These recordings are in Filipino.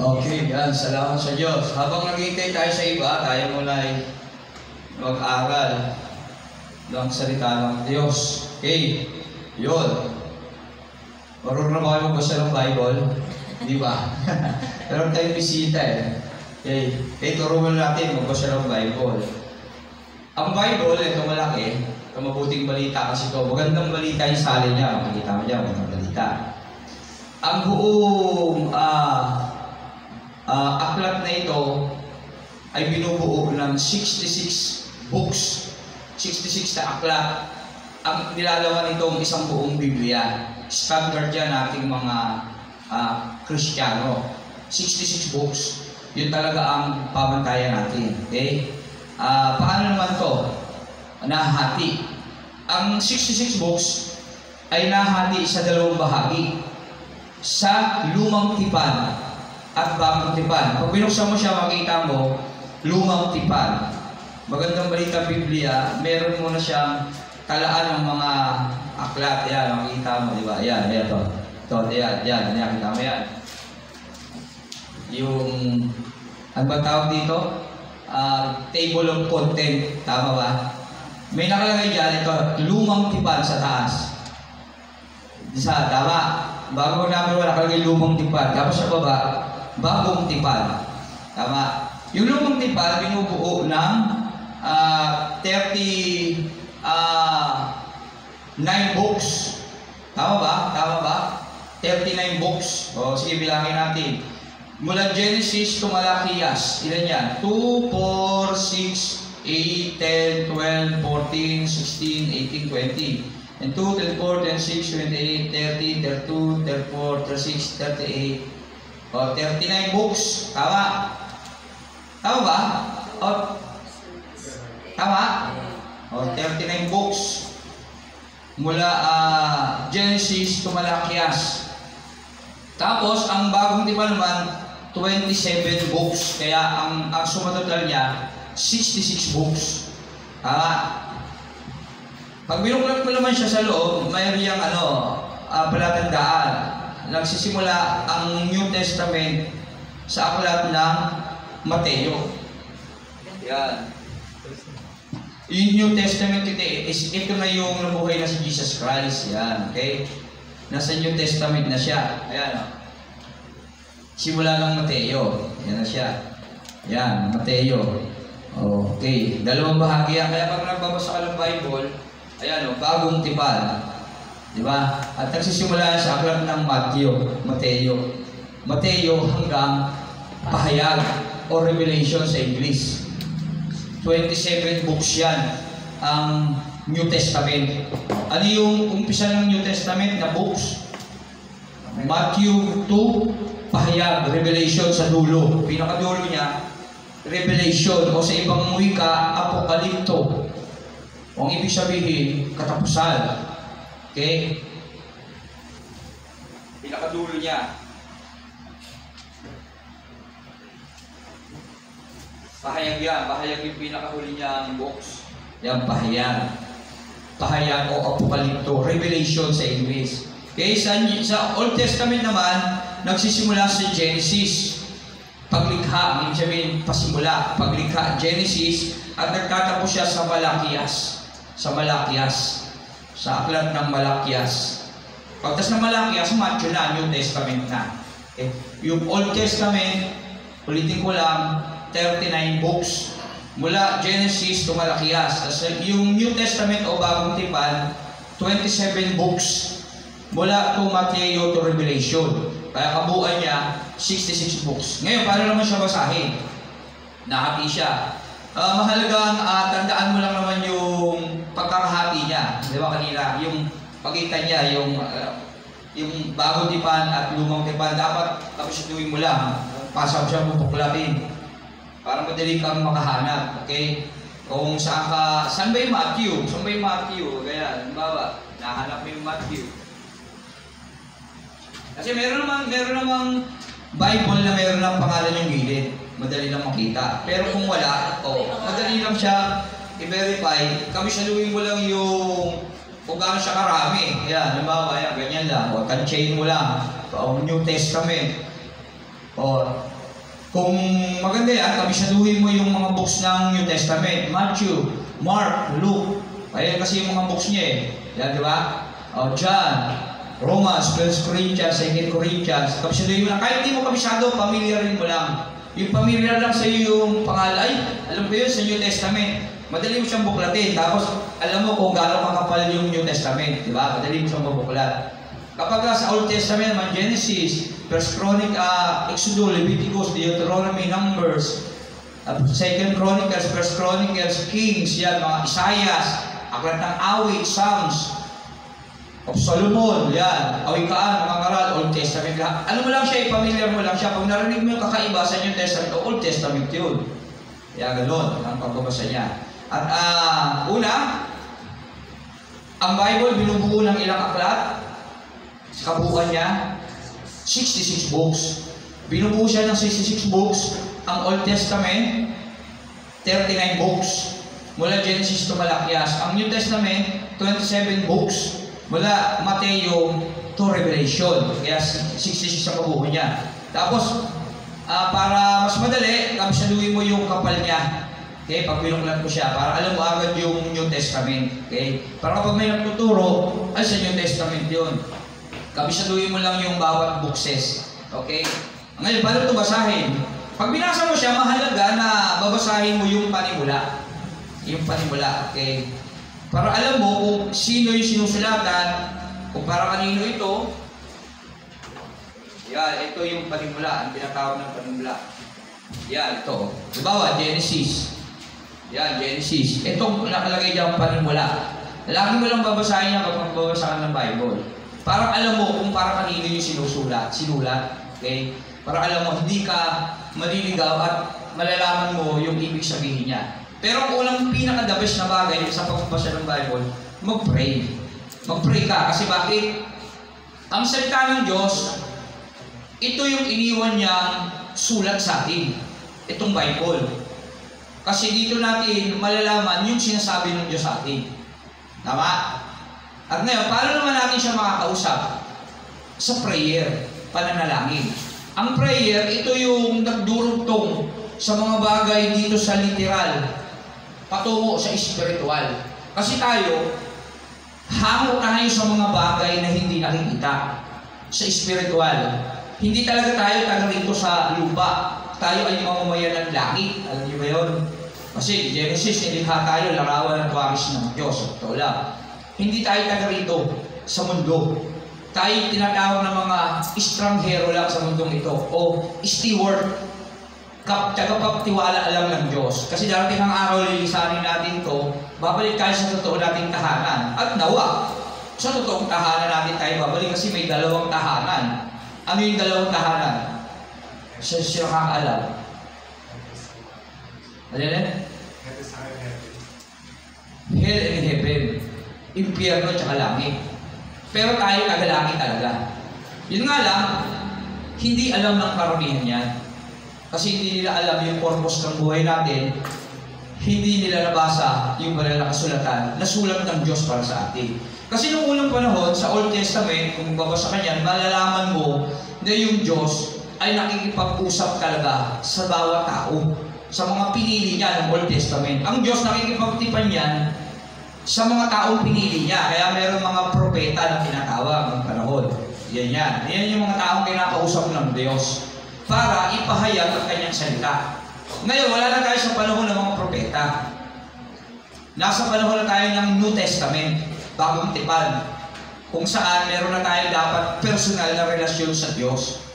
Okay, yan. Salamat sa Diyos. Habang naghihintay tayo sa iba, tayo muna ay mag-aral ng salita ng Diyos. Okay, yun. Marunong na ba kayo magbasa ng Bible? Di ba? Meron tayong bisita eh. Okay, turuan natin magbasa ng Bible. Ang Bible, ito malaki, ito mabuting balita kasi ito, magandang balita yung sali niya. Makikita mo dyan, magandang balita. Ang buong aklat na ito ay binubuo ng 66 books, 66 na aklat. Ang nilalaman itong isang buong Biblia. Standard yan ating mga Kristiyano. 66 books. Yun talaga ang pamantayan natin. Okay? Paano naman to nahati? Ang 66 books ay nahati sa dalawang bahagi. Sa Lumang Tipan at Bagong Tipan. Pag binuksan mo siya, makita mo, Lumang Tipan. Magandang balita Biblia, meron mo na siyang talaan ng mga aklat. Yan, makikita mo, di ba? Yan, ito. Ito, yan, kita mo yan. Yung, ano ba tawag dito? Table of content. Tama ba? May nakalagay dyan, ito, Lumang Tipan sa taas. Tama. Bago namin wala nakalagay Lumang Tipan. Tapos sa baba, Bagong Tipan. Tama. Yung Lumang Tipan, binubuo ng 39 books. Tama ba? Tama ba? 39 books. O, sige, bilangin natin. Mula Genesis to Malakias. Ilan yan? 2, 4, 6, 8, 10, 12, 14, 16, 18, 20. And 2, 4, 10, 6, 28, 30, 32, 34, 36, 38. O, 39 books. Tama? Tama ba? O, tama? O, 39 books. Mula Genesis to Malakias. Tapos, ang Bagong Tipan naman, 27 books. Kaya, ang sumatotal niya, 66 books. Tama? Pag binuklat mo naman siya sa loob, mayroon yung palatandaan. Nagsisimula ang New Testament sa aklat ng Mateo. Yan. Yung New Testament ito na yung nabuhay na si Jesus Christ. Yan. Okay? Nasa New Testament na siya. Ayan. Simula ng Mateo. Yan na siya. Yan. Mateo. Okay. Dalawang bahagi yan. Kaya pag nagbabasa ka ng Bible, ayan, Bagong Tipan. Di ba? At nagsisimula sa aklat ng Mateo hanggang Pahayag o Revelation sa English. 27 books yan ang New Testament. Ano yung umpisa ng New Testament na books? Matthew 2, Pahayag, Revelation sa dulo. Pinakadulo niya, Revelation o sa ibang wika, Apokalipto. Ang ibig sabihin, katapusan. Okay? Pinakadulo niya. Pahayag yan. Pahayag yung pinakahuli niyang box. Yan, pahayag. Pahayag o Apokalipto. Revelation sa English. Okay? Sa Old Testament naman, nagsisimula sa Genesis. Paglikha. Ibig sabihin, pasimula. Paglikha, Genesis. At nagtatapos siya sa Malakias. Sa aklat ng Malakias. Pagtas ng Malakias, Matthew na, New Testament na. Okay? Yung Old Testament, ulitin ko lang, 39 books. Mula Genesis to Malakias. Yung New Testament o Bagong Tipan, 27 books. Mula to Matthew to Revelation. Kaya kabuuan niya, 66 books. Ngayon, paano naman siya basahin? Nahati siya. Mahalagang tandaan mo lang naman yung pagkakahati niya. Di ba kanina? Yung pagitan niya, yung Bagong Tipan at Lumang Tipan, dapat kapisutuin mo lang. Pasok siya bubuklatin. Para madali kang makahanap. Okay? Kung saan ba yung Matthew? Saan ba yung Matthew? Kaya, halimbawa, nahanap mo yung Matthew. Kasi meron namang Bible na meron ng pangalan yung gilid. Madali lang makita. Pero kung wala, madali lang siya i-verify. Kamisaluin mo lang yung kung gaano siya karami. Yan, halimbawa, ganyan lang. O, tansyahin mo lang. O, New Testament. O, Kung maganda yan, kabisaduhin mo yung mga books ng New Testament. Matthew, Mark, Luke. Ayan kasi yung mga books niya eh. Yan, di ba? John, Romans, 1 Corinthians, 2 Corinthians. Kabisaduhin mo lang. Kahit hindi mo kabisado, familiarin mo lang. Yung familiar lang sa iyo yung pangalan. Ay, alam ko yun sa New Testament. Madali mo siyang buklatin. Tapos, alam mo kung gaano kakapal yung New Testament. Di ba? Madali mo siyang mabuklat. Kapag sa Old Testament naman, Genesis, 1 Chronic, Exodus, Leviticus, Deuteronomy, Numbers, 2 Chronicles, 1 Chronicles, Kings, yan, mga Isaias, Aklat ng Awit, Psalms, of Solomon, yan, Awikaan, mga Ngaral, Old Testament lahat. Ano mo lang siya, familiar mo lang siya. Pag narinig mo yung kakaiba sa New Testament, o Old Testament yun. Kaya gano'n, ang pagbabasa niya. At una, ang Bible binubuo ng ilang aklat. Sa kabuuan niya, 66 books. Binubuo siya ng 66 books. Ang Old Testament, 39 books. Mula Genesis to Malakias. Ang New Testament, 27 books. Mula Mateo to Revelation. Kaya 66 ang kabuuan niya. Tapos, para mas madali, kabisaduhin mo yung kapal niya. Okay, pag binuklat mo siya, para alam mo agad yung New Testament. Okay? Para kapag may nagtuturo, ay sa New Testament yun. Kabisaduhin mo lang yung bawat bookses. Okay? Ngayon, paano ito basahin? Pag binasa mo siya, mahalaga na babasahin mo yung panimula. Yung panimula. Okay? Para alam mo kung sino yung sinusulatan, kung para kanino ito. Yan, ito yung panimula. Ang tinatawag ng panimula. Yan, ito. Halimbawa, Genesis. Yan, Genesis. Itong nakalagay dyan panimula. Lagi mo lang babasahin niya kapag babasahan ng Bible. Para alam mo kung para kanino yung sinulat. Okay? Para alam mo, hindi ka maliligaw at malalaman mo yung ibig sabihin niya. Pero ang unang pinaka-the best na bagay sa pagbabasa ng Bible, mag-pray. Mag-pray ka. Kasi bakit? Ang salita ng Diyos, ito yung iniwan niyang sulat sa atin. Itong Bible. Kasi dito natin malalaman yung sinasabi ng Diyos sa atin. Tama? At ngayon, paano naman natin siya makakausap? Sa prayer, pananalangin. Ang prayer, ito yung nagdurugtong sa mga bagay dito sa literal, patungo sa spiritual. Kasi tayo, hango tayo sa mga bagay na hindi nakikita sa spiritual. Hindi talaga tayo taga rito sa lupa. Tayo ay mamamayan ng langit. Alam niyo ba yun? Kasi Genesis, nilikha tayo, larawan ng waris ng Diyos. Ito lang. Hindi tayo taga rito sa mundo. Tayo tinatawag ng mga estranghero lang sa mundong ito o steward, tagapagtiwala lang ng Diyos. Kasi darating ang araw, lilisanin natin to, babalik tayo sa totoo nating tahanan. At nawa, sa totoong tahanan natin tayo babalik kasi may dalawang tahanan. Ano yung dalawang tahanan? Siya nakakaalam. Ano yan? Hell and heaven. Impyerno at langit. Pero tayo tagalangit talaga. Yun nga lang, hindi alam ng karamihan yan. Kasi hindi nila alam yung purpose ng buhay natin. Hindi nila nabasa yung banal na kasulatan na sulat ng Diyos para sa atin. Kasi nung unang panahon, sa Old Testament, kung babasa ka niyan, malalaman mo na yung Diyos ay nakikipag-usap talaga sa bawat tao. Sa mga pinili niya ng Old Testament. Ang Diyos nakikipagtipan yan sa mga taong pinili niya. Kaya mayroong mga propeta na tinatawag ng panahon. Yan yan. Yan yung mga taong kinakausap ng Diyos para ipahayag ang kanyang salita. Ngayon, wala na tayo sa panahon ng mga propeta. Nasa panahon na tayo ng New Testament, bagong tipan, kung saan meron na tayo dapat personal na relasyon sa Diyos.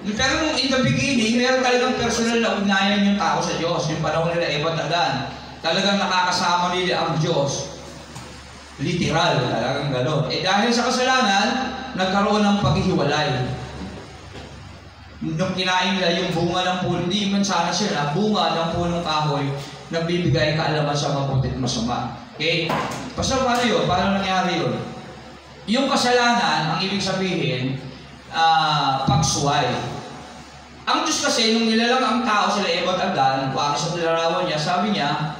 Pero in the beginning, meron talagang personal na ugnayan yung tao sa Diyos. Yung panahon nila Eva at Adan, talagang nakakasama nila ang Diyos. Literal, talagang gano'n. Dahil sa kasalanan, nagkaroon ng paghihiwalay. Nung kinain nila yung bunga ng puno, hindi man sana sila, bunga ng punong kahoy, nagbibigay kaalaman sa mabuti at masama. Okay? Basta paano yun? Paano nangyari yun? Yung kasalanan, ang ibig sabihin, pagsuway. Ang Diyos kasi, nung nilalang ang tao sila Eva at Adan, wakit sa nilarawan niya, sabi niya,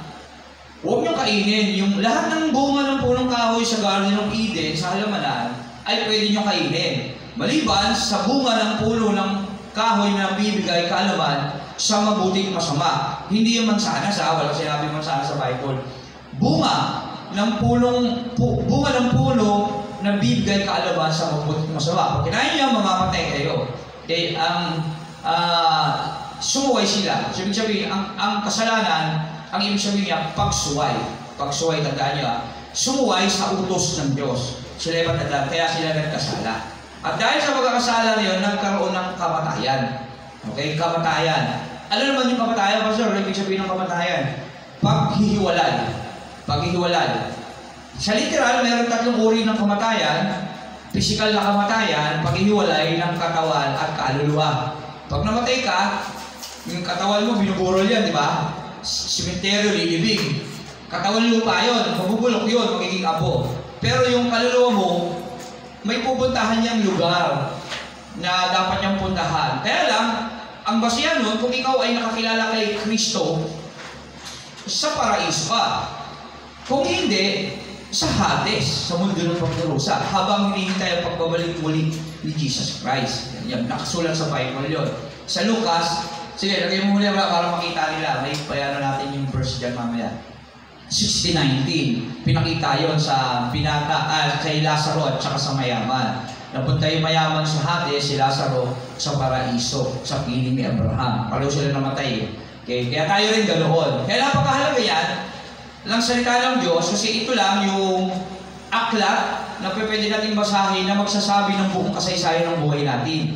huwag niyong kainin. Yung lahat ng bunga ng punong kahoy sa Garden of Eden, sa halamanan, ay pwede niyong kainin. Maliban sa bunga ng puno ng kahoy na bibigay kaalaman sa mabuti at masama. Hindi yung mansanas, wala sinabi mansanas sa Bible. Bunga ng puno na bibigay kaalaman sa mabuti at masama. Pag kinain niya, mamamatay kayo. Okay, sumuway sila. So, ibig sabihin, ang kasalanan, ang ibig sabihin niya, pagsuway. Pagsuway, tandaan niyo, sumuway sa utos ng Diyos. Sila yung matandaan, kaya sila nagkasala. At dahil sa pagkakasala na yun, nagkaroon ng kamatayan. Okay, kamatayan. Ano naman yung kamatayan, Pastor? Ibig sabihin ng kamatayan? Paghihiwalay. Paghihiwalay. Sa literal, mayroon tatlong uri ng kamatayan. Physical na kamatayan, paghihiwalay ng katawan at kaluluwa. Pag namatay ka, yung katawan mo, binuburol yan, di ba? Simenteryo, lilibing. Katawan lupa yun, mabubulok yun, magiging abo. Pero yung kaluluwa mo, may pupuntahan niyang lugar na dapat niyang puntahan. Kaya lang, ang basihan nun, kung ikaw ay nakakilala kay Kristo, sa paraiso ka. Kung hindi, sa Hades, sa mundo ng pagdurusa, habang hinihintay ang pagbabalik muli ni Jesus Christ. Yan, nakasulat sa Bible yun. Sa Lucas, sige, lagay mo muli para makita nila. May payano natin yung verse dyan mamaya. 16:19. Pinakita yon sa binata kay Lazaro at saka sa mayaman. Napunta yung mayaman sa Hades, si Lazaro sa paraiso, sa piling ni Abraham. Pareho sila namatay. Okay? Kaya tayo rin ganoon. Kaya napakahalaga yan lang salita ng Diyos, kasi ito lang yung aklat na pwede natin basahin na magsasabi ng buong kasaysayan ng buhay natin.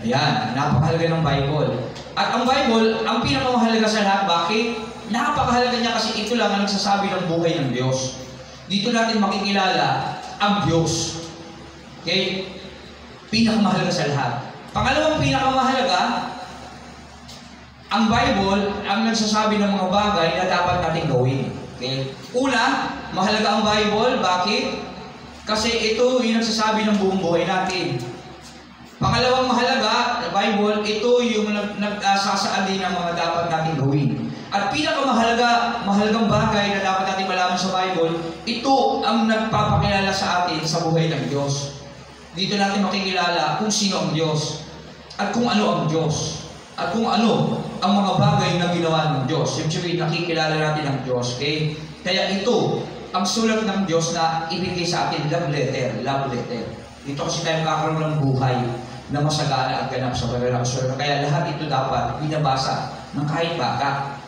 Ayan, napakahalaga ng Bible. At ang Bible, ang pinakamahalaga sa lahat, bakit? Napakahalaga niya kasi ito lang ang nagsasabi ng buhay ng Diyos. Dito natin makikilala ang Diyos. Okay? Pinakamahalaga sa lahat. Pangalawang pinakamahalaga, ang Bible ang nagsasabi ng mga bagay na dapat natin gawin. Okay? Una, mahalaga ang Bible. Bakit? Kasi ito yung nagsasabi ng buong buhay natin. Pangalawang mahalaga, Bible, ito yung nagsasaad din ng mga dapat natin gawin. At mahalagang bagay na dapat natin malaman sa Bible, ito ang nagpapakilala sa atin sa buhay ng Diyos. Dito natin makikilala kung sino ang Diyos at kung ano ang Diyos. At kung ano ang mga bagay na ginawa ng Diyos. Yung sabihin, nakikilala natin ang Diyos. Okay? Kaya ito, ang sulat ng Diyos na ibigay sa atin, love letter. Love letter. Dito kasi tayo makakaroon ng buhay na masagana at ganap sa kanilang sulat. Kaya lahat ito dapat binabasa ng kahit bata.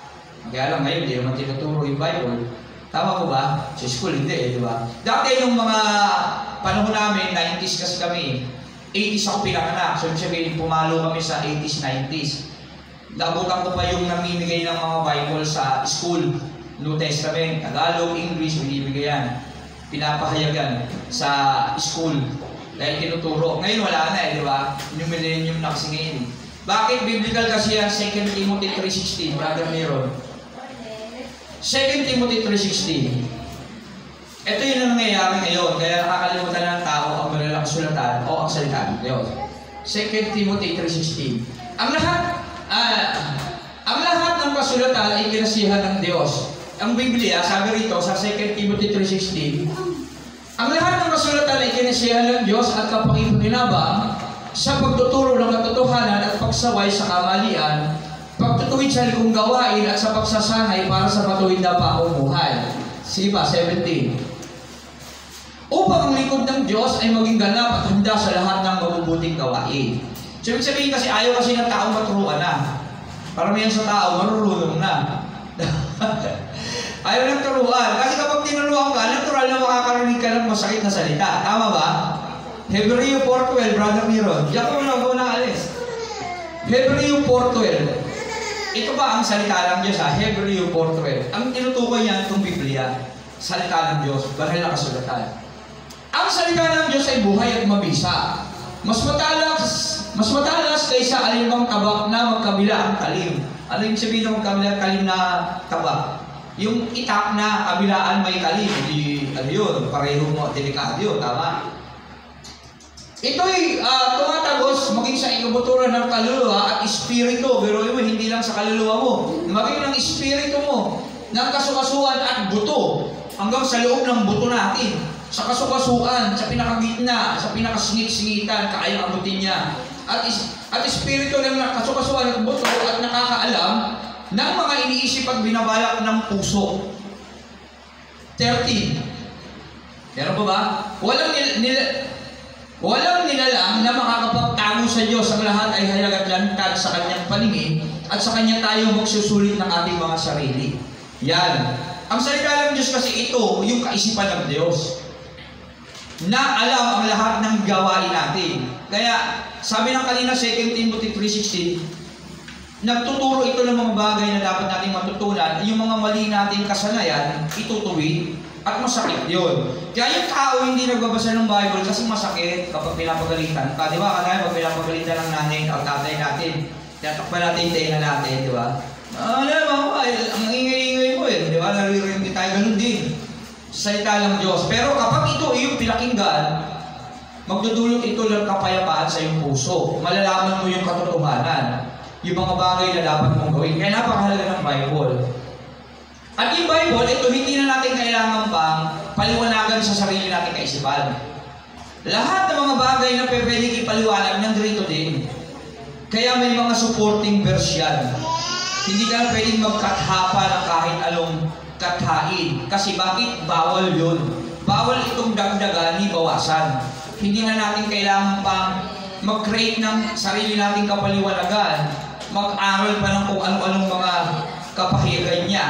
Kaya lang ngayon, hindi naman tinuturo yung Bible. Tama ko ba? Sa school, hindi di ba? Dati nung mga panahon namin, 90s kasi kami, 80s ako pinanganak. So, sabihin, pumalo kami sa 80s, 90s. Nabutan ko pa yung namimigay ng mga Bible sa school. New Testament, Tagalog, English, binibigay yan. Pinapahayagan sa school. Dahil tinuturo. Ngayon wala na di ba? Yung millennium na kasi ngayon. Bakit biblical kasi yan? 2 Timothy 3:16, Brother Meron. 2 Timothy 3:16. Ito yung nangyayari ngayon, kaya nakakalimutan ng tao ang malalang kasulatan o ang salita ng Diyos. 2 Timothy 3:16. Ang lahat ng kasulatan ay kinasihan ng Diyos. Ang Biblia, sabi rito sa 2 Timothy 3:16, ang lahat ng kasulatan ay kinasihan ng Diyos at kapakipakinabang sa pagtuturo ng katotohanan at pagsaway sa kamalian, pagtutuwid sa likong gawain at sa pagsasanay para sa matuwid na pamumuhay. Siba 17. Upang ang likod ng Diyos ay maging ganap at handa sa lahat ng mabubuting gawain. So, ibig sabihin kasi ayaw kasi ng tao maturuan na. Paramihan sa tao, marurunong na. Ayaw ng turuan. Kasi kapag tinuruan ka, natural na makakarinig ka ng masakit na salita. Tama ba? Hebreo 4:12, Brother Miron. Diyan ko na ako alis. Hebreo 4:12. Ito ba ang salita ng Diyos ha? Hebreo 4:12. Ang tinutukoy niya itong Biblia, salita ng Diyos, bahal na kasulatan. Ang salita ng Diyos ay buhay at mabisa. Mas matalas kaysa alinmang tabak na magkabila ang talim. Ano yung sabihin ng magkabila ang talim na tabak? Yung itak na kabilaan may talim. Hindi, ano yun, pareho mo, delikado yun, tama? Ito'y tumatagos maging sa ikabuturan ng kaluluwa at espiritu. Pero yun, hindi lang sa kaluluwa mo. Maging ng espiritu mo, ng kasukasuan at buto. Hanggang sa loob ng buto natin. Sa kasukasuan, sa pinakagitna, sa pinakasingit-singitan, kayang abutin niya. at espiritu ng kasukasuan at buto at nakakaalam ng mga iniisip at binabalak ng puso. 13. Meron pa ba? Walang nilalang na makakapagtago sa Diyos. Ang lahat ay hayag at lantad sa kanyang paningin at sa kanya tayo magsusulit ng ating mga sarili. Yan. Ang salita ng Diyos kasi ito, yung kaisipan ng Diyos, na alam ang lahat ng gawain natin. Kaya, sabi ng kanina, 2 Timothy 3:16, nagtuturo ito ng mga bagay na dapat natin matutunan. Yung mga mali natin kasanayan, itutuwid at masakit yun. Kaya yung tao hindi nagbabasa ng Bible kasi masakit kapag pinapagalitan ka. Di ba? Kanaya pag pinapagalitan ng nanay o tatay natin, tinatakpan natin yung tenga natin, di ba? Alam mo, ang ingay-ingay mo eh. Di ba? Naririnig tayo, ganun din. Salita ng Diyos. Pero kapag ito yung pinakinggan, magdudulot ito ng kapayapaan sa iyong puso. Malalaman mo yung katotohanan. Yung mga bagay na dapat mong gawin. Kaya napakahalaga ng Bible. At yung Bible, ito hindi na natin kailangan pang paliwanagan sa sarili natin kaisipan. Lahat ng mga bagay na pwedeng ipaliwanag nandito din. Kaya may mga supporting verse yan. Hindi ka na pwedeng magkathapa ng kahit anong kathain. Kasi bakit? Bawal yun. Bawal itong dagdagan ni bawasan. Hindi na natin kailangan pang mag-create ng sarili nating kapaliwanagan. Mag-aral pa ng kung ano-anong mga kapahiyagan niya.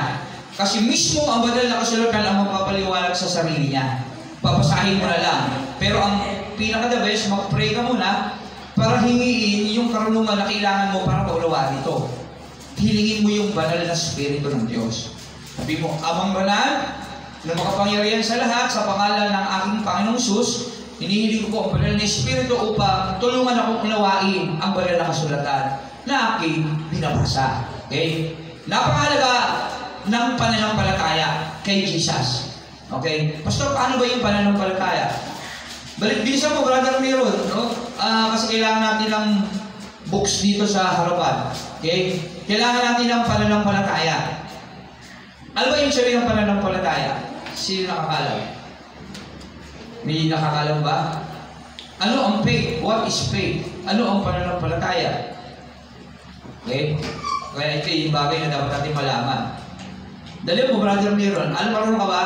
Kasi mismo ang banal na kasulatan ang magpapaliwanag sa sarili niya. Papasahin mo na lang. Pero ang pinaka-the best, mag-pray ka muna para hingiin yung karunungan na kailangan mo para maunawaan ito. Hilingin mo yung banal na spirito ng Diyos. Sabi mo, Amang banal, na makapangyarihan sa lahat, sa pangalan ng aking Panginoong Sus, hinihiling ko po ang banal na espiritu upang tulungan akong unawain ang banal na kasulatan na aking binabasa. Okay? Napakahalaga ng pananampalataya kay Jesus. Okay? Pastor, paano ba yung pananampalataya? Bilisan mo, Brother Meron, no? Kasi kailangan natin ng books dito sa harapan. Okay? Kailangan natin ng pananampalataya. Ano ba yung sabihin ng pananampalataya? Sino nakakalam? May nakakalam ba? Ano ang faith? What is faith? Ano ang pananampalataya? Okay? Kaya ito yung bagay na dapat natin malaman. Dali mo, Brother Meron. Ano marunong ka ba?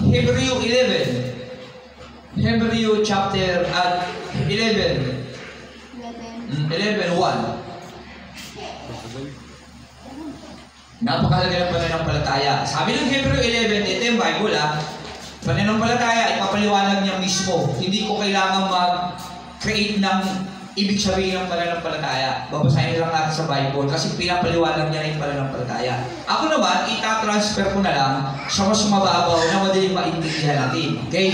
Hebrew 11. Hebrew chapter 11. 11:1. Napakahalaga ng pananampalataya. Sabi ng Hebrew 11, ito yung Bible pananampalataya ay papaliwanag niya mismo. Hindi ko kailangan mag-create ng ibig sabihin ng pananampalataya. Babasahin lang natin sa Bible kasi pinapaliwanag niya na yung pananampalataya. Ako naman, itatransfer ko na lang sa mas mababaw na madaling maintindihan natin. Okay?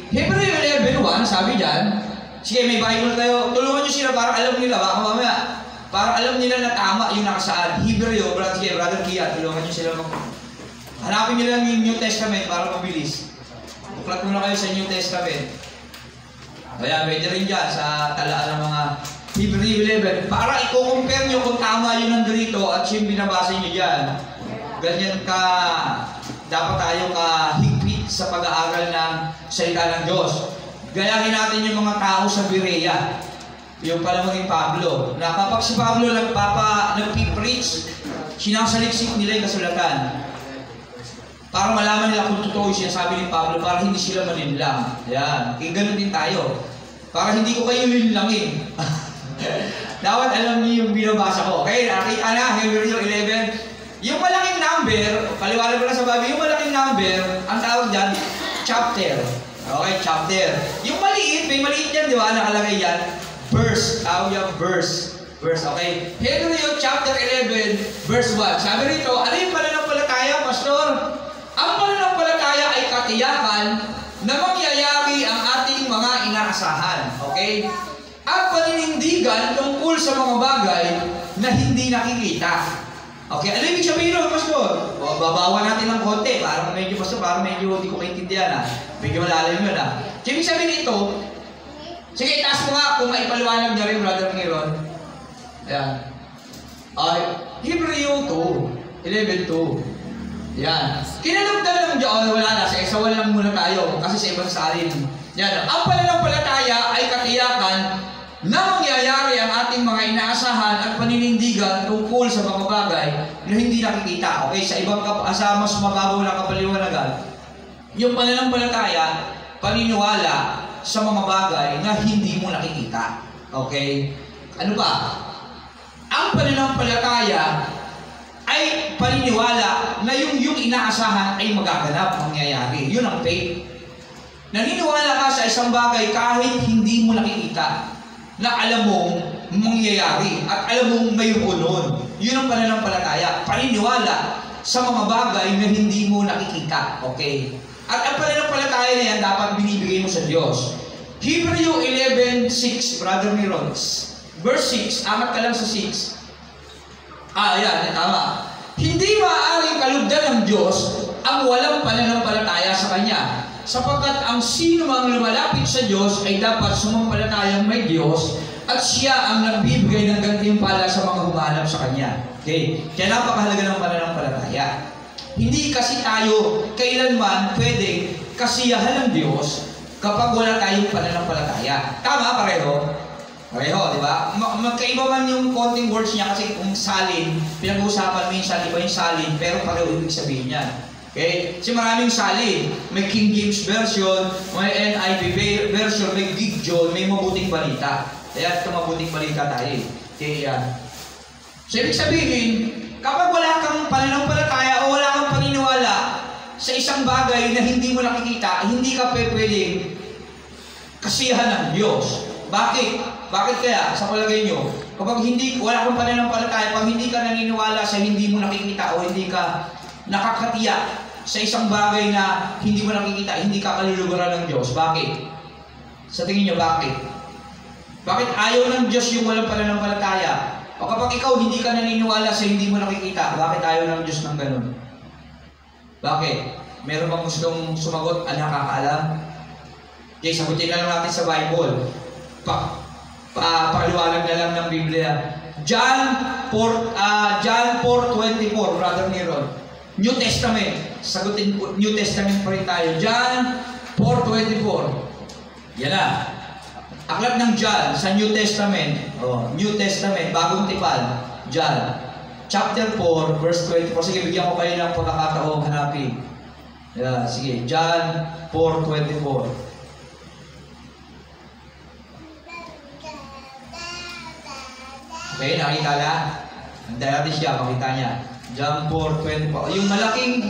Hebrew 11:1, sabi dyan, sige, may Bible kayo, tulungan nyo sila para alam nila, baka mamaya, para alam nila na tama yung nakasaan. Hebrew, Brother Kia, tulungan nyo sila hanapin nyo lang yung New Testament para mabilis. Buklat muna kayo sa New Testament. Kaya pwede rin dyan sa talaan ng mga Hebrew 11 para i-compare nyo kung tama yun nandito at yung binabasa nyo dyan. Ganyan ka, dapat tayo kahigpit sa pag-aaral ng salita ng Diyos. Gayahin natin yung mga tao sa Berea. Yung panahon ni Pablo. Na kapag si Pablo nagpipreach, sinasaliksik nila yung kasulatan. Para malaman nila kung totoo yung sinasabi ni Pablo, para hindi sila malinlang. Yan. Kaya ganun din tayo. Para hindi ko kayo linlangin. Dapat alam niyo yung binabasa ko. Okay, nakita na, Hebrew 11. Yung malaking number, paliwanag ko na sa Bible, yung malaking number, ang tawag dyan, chapter. Okay, chapter. Yung maliit, may maliit yan, di ba? Nakalagay yan. Verse. Tawag yung verse. Verse, okay? Hebrew chapter 11, verse 1. Sabi rito, ano yung pananampalataya, Pastor? Ang pananampalataya ay katiyakan na mangyayari ang ating mga inaasahan. Okay? At paninindigan tungkol sa mga bagay na hindi nakikita. Okay, ano ibig sabihin nun, Pastor? Babawa natin ng konti. Parang medyo, Pastor, parang medyo hindi ko maintindihan. Medyo malalim yun. Ibig sabihin ito, sige, itaas mo nga kung maipaliwanag niya rin, Brother Meron. Ayan. Hebrew 2, 11:2. Yan. Kinalugdan ng Diyos, wala na, sa isawan lang muna tayo, kasi sa ibang salin. Yan. Ang pananampalataya ay katiyakan na mga inaasahan at paninindigan tungkol sa mga bagay na hindi nakikita. Okay, sa ibang sa mas mababaw na kapaliwanagan, yung pananampalataya, paniniwala sa mga bagay na hindi mo nakikita. Okay? Ano ba? Ang pananampalataya ay paniniwala na yung inaasahan ay magaganap, mangyayari. Yun ang faith. Naniniwala ka sa isang bagay kahit hindi mo nakikita, na alam mong mangyayari at alam mong mayroon nun. Yun ang pananampalataya. Paniniwala sa mga bagay na hindi mo nakikita. Okay? At ang pananampalataya na yan dapat binibigay mo sa Diyos. Hebrew 11:6, Brother Miron. Verse 6, amat ka lang sa 6. Yan, tama. Hindi maaaring kalugdan ng Diyos ang walang pananampalataya sa Kanya. Sapagkat ang sino mang lumalapit sa Diyos ay dapat sumampalatayang may Diyos at Siya ang nagbibigay ng gantimpala sa mga humanap sa Kanya. Okay? Kaya napakahalaga ng pananampalataya. Hindi kasi tayo kailanman pwedeng kasiyahan ng Diyos kapag wala tayong pananampalataya. Tama, pareho? Pareho, di ba? Magkaiba man yung konting words niya kasi kung salin, pinag-uusapan minsan, iba yung salin, pero pareho ibig sabihin niya. Okay? Kasi maraming salin. May King James Version, may NIV version, may Gideon, may mabuting balita. Kaya ito mabuting balita tayo. Okay, yan. So, ibig sabihin, kapag wala kang pananampalataya o wala kang paniniwala sa isang bagay na hindi mo nakikita, hindi ka pwedeng kasiyahan ng Diyos. Bakit? Bakit kaya? Sa palagay nyo, kapag wala kang pananampalataya, pag hindi ka naniniwala sa hindi mo nakikita o hindi ka nakakatiyak sa isang bagay na hindi mo nakikita, hindi ka kaluluguran ng Diyos. Bakit? Sa tingin nyo, bakit? Bakit ayaw ng Diyos yung walang pananampalataya? O kapag ikaw hindi ka naniniwala sa hindi mo nakikita, bakit ayaw ng Diyos ng ganun? Bakit? Meron bang gustong sumagot ang nakakaalam? Okay, sagutin na lang natin sa Bible. Paliwanag na lang ng Biblia. John 4:24, Brother Neron. New Testament. Sagutin po, New Testament pa rin tayo. John 4:24. Yan na. Aklat ng John sa New Testament. New Testament, bagong tipan. John. Chapter 4, verse 24. Sige, bigyan ko kayo ng pagkakataong hanapin. Yeah, sige, John 4:24. Okay, nakita na? Handa natin siya, makita niya. John 4:24. Yung malaking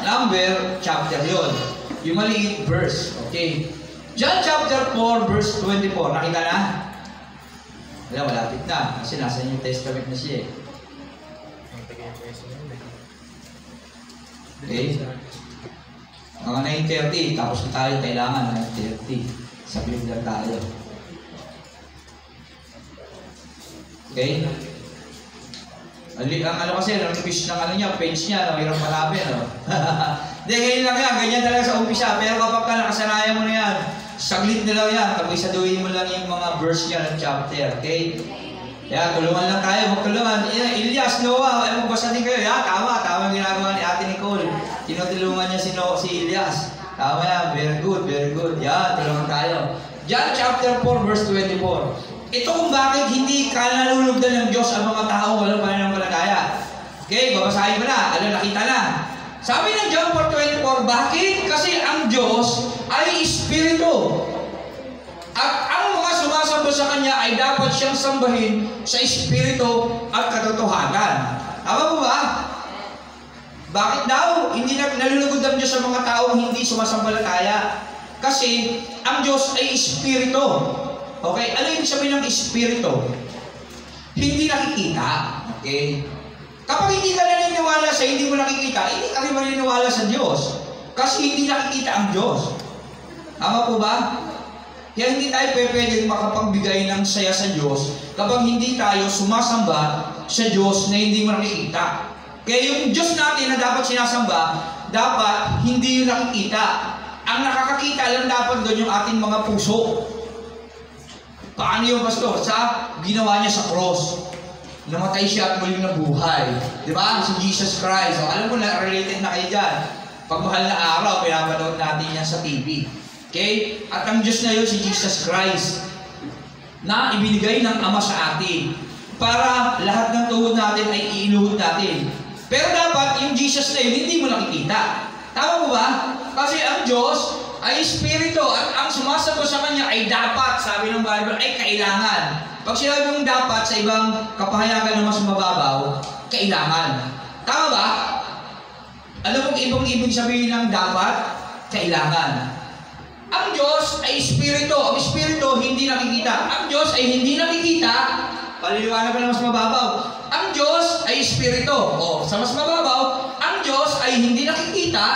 number, chapter yon. Yung maliit, verse. Okay. John chapter 4, verse 24. Nakita na? Wala, malapit na. Kasi nasa New Testament na siya eh. Okay. Mga 9:30. Tapos na tayo. Kailangan 9:30. Sabihin lang tayo. Okay? Ang ano kasi, ang fish ng ano niya, page niya, hirap malapit, no? Hindi, ngayon lang yan, ganyan talaga sa umpisa. Pero kapag ka nakasanayan mo na yan, saglit na lang yan, tapos isaduhin mo lang yung mga verse niya ng chapter, okay? Kaya tulungan lang tayo, magtulungan. Elias, Noah, ay magbasa din kayo. Tama ang ginagawa ni Ate Nicole. Tinutulungan niya si Elias. Tama yan, very good, very good. Yan, tulungan tayo. John chapter 4, verse 24. Ito kung bakit hindi ka nalulugdan ng Diyos ang mga tao walang pananampalataya. Okay, babasahin ko na. Nakita na. Sabi ng John 4:24, bakit? Kasi ang Diyos ay Espiritu. At ang mga sumasamba sa Kanya ay dapat siyang sambahin sa Espiritu at katotohanan. Tama po ba? Bakit daw? Hindi na nalulugod ang Diyos sa mga taong hindi sumasambalataya. Kasi ang Diyos ay Espiritu. Okay? Ano yung sabihin ng Espiritu? Hindi nakikita. Okay? Kapag hindi ka naniniwala sa hindi mo nakikita, hindi ka rin maniniwala sa Diyos. Kasi hindi nakikita ang Diyos. Tama po ba? Kaya hindi tayo pwedeng makapagbigay ng saya sa Diyos kapag hindi tayo sumasamba sa Diyos na hindi mo nakikita. Kaya yung Diyos natin na dapat sinasamba, dapat hindi yung nakikita. Ang nakakakita lang dapat doon yung ating mga puso. Paano yung pastor? Sa ginawa niya sa cross. Namatay siya at muling nabuhay. Di ba? Si Jesus Christ. So, alam ko na related na kayo dyan. Pagmahal na araw, pinapanood natin yan sa TV. Okay? At ang Diyos na yun, si Jesus Christ. na ibinigay ng Ama sa atin para lahat ng tuhod natin ay iinuhod natin. Pero dapat yung Jesus na yun, hindi mo nakikita. Tama mo ba? Kasi ang Diyos ay Espiritu at ang sumasagot sa Kanya ay dapat, sabi ng Bible, ay kailangan. Pag sinabi mong dapat sa ibang kapahayagan na mas mababaw, kailangan. Tama ba? Alam mong ibang ibig sabihin ng dapat? Kailangan. Ang Diyos ay Espiritu. Ang Espiritu hindi nakikita. Ang Diyos ay hindi nakikita. Paliliwanag pa na mas mababaw. Ang Diyos ay Espiritu. O, sa mas mababaw, ang Diyos ay hindi nakikita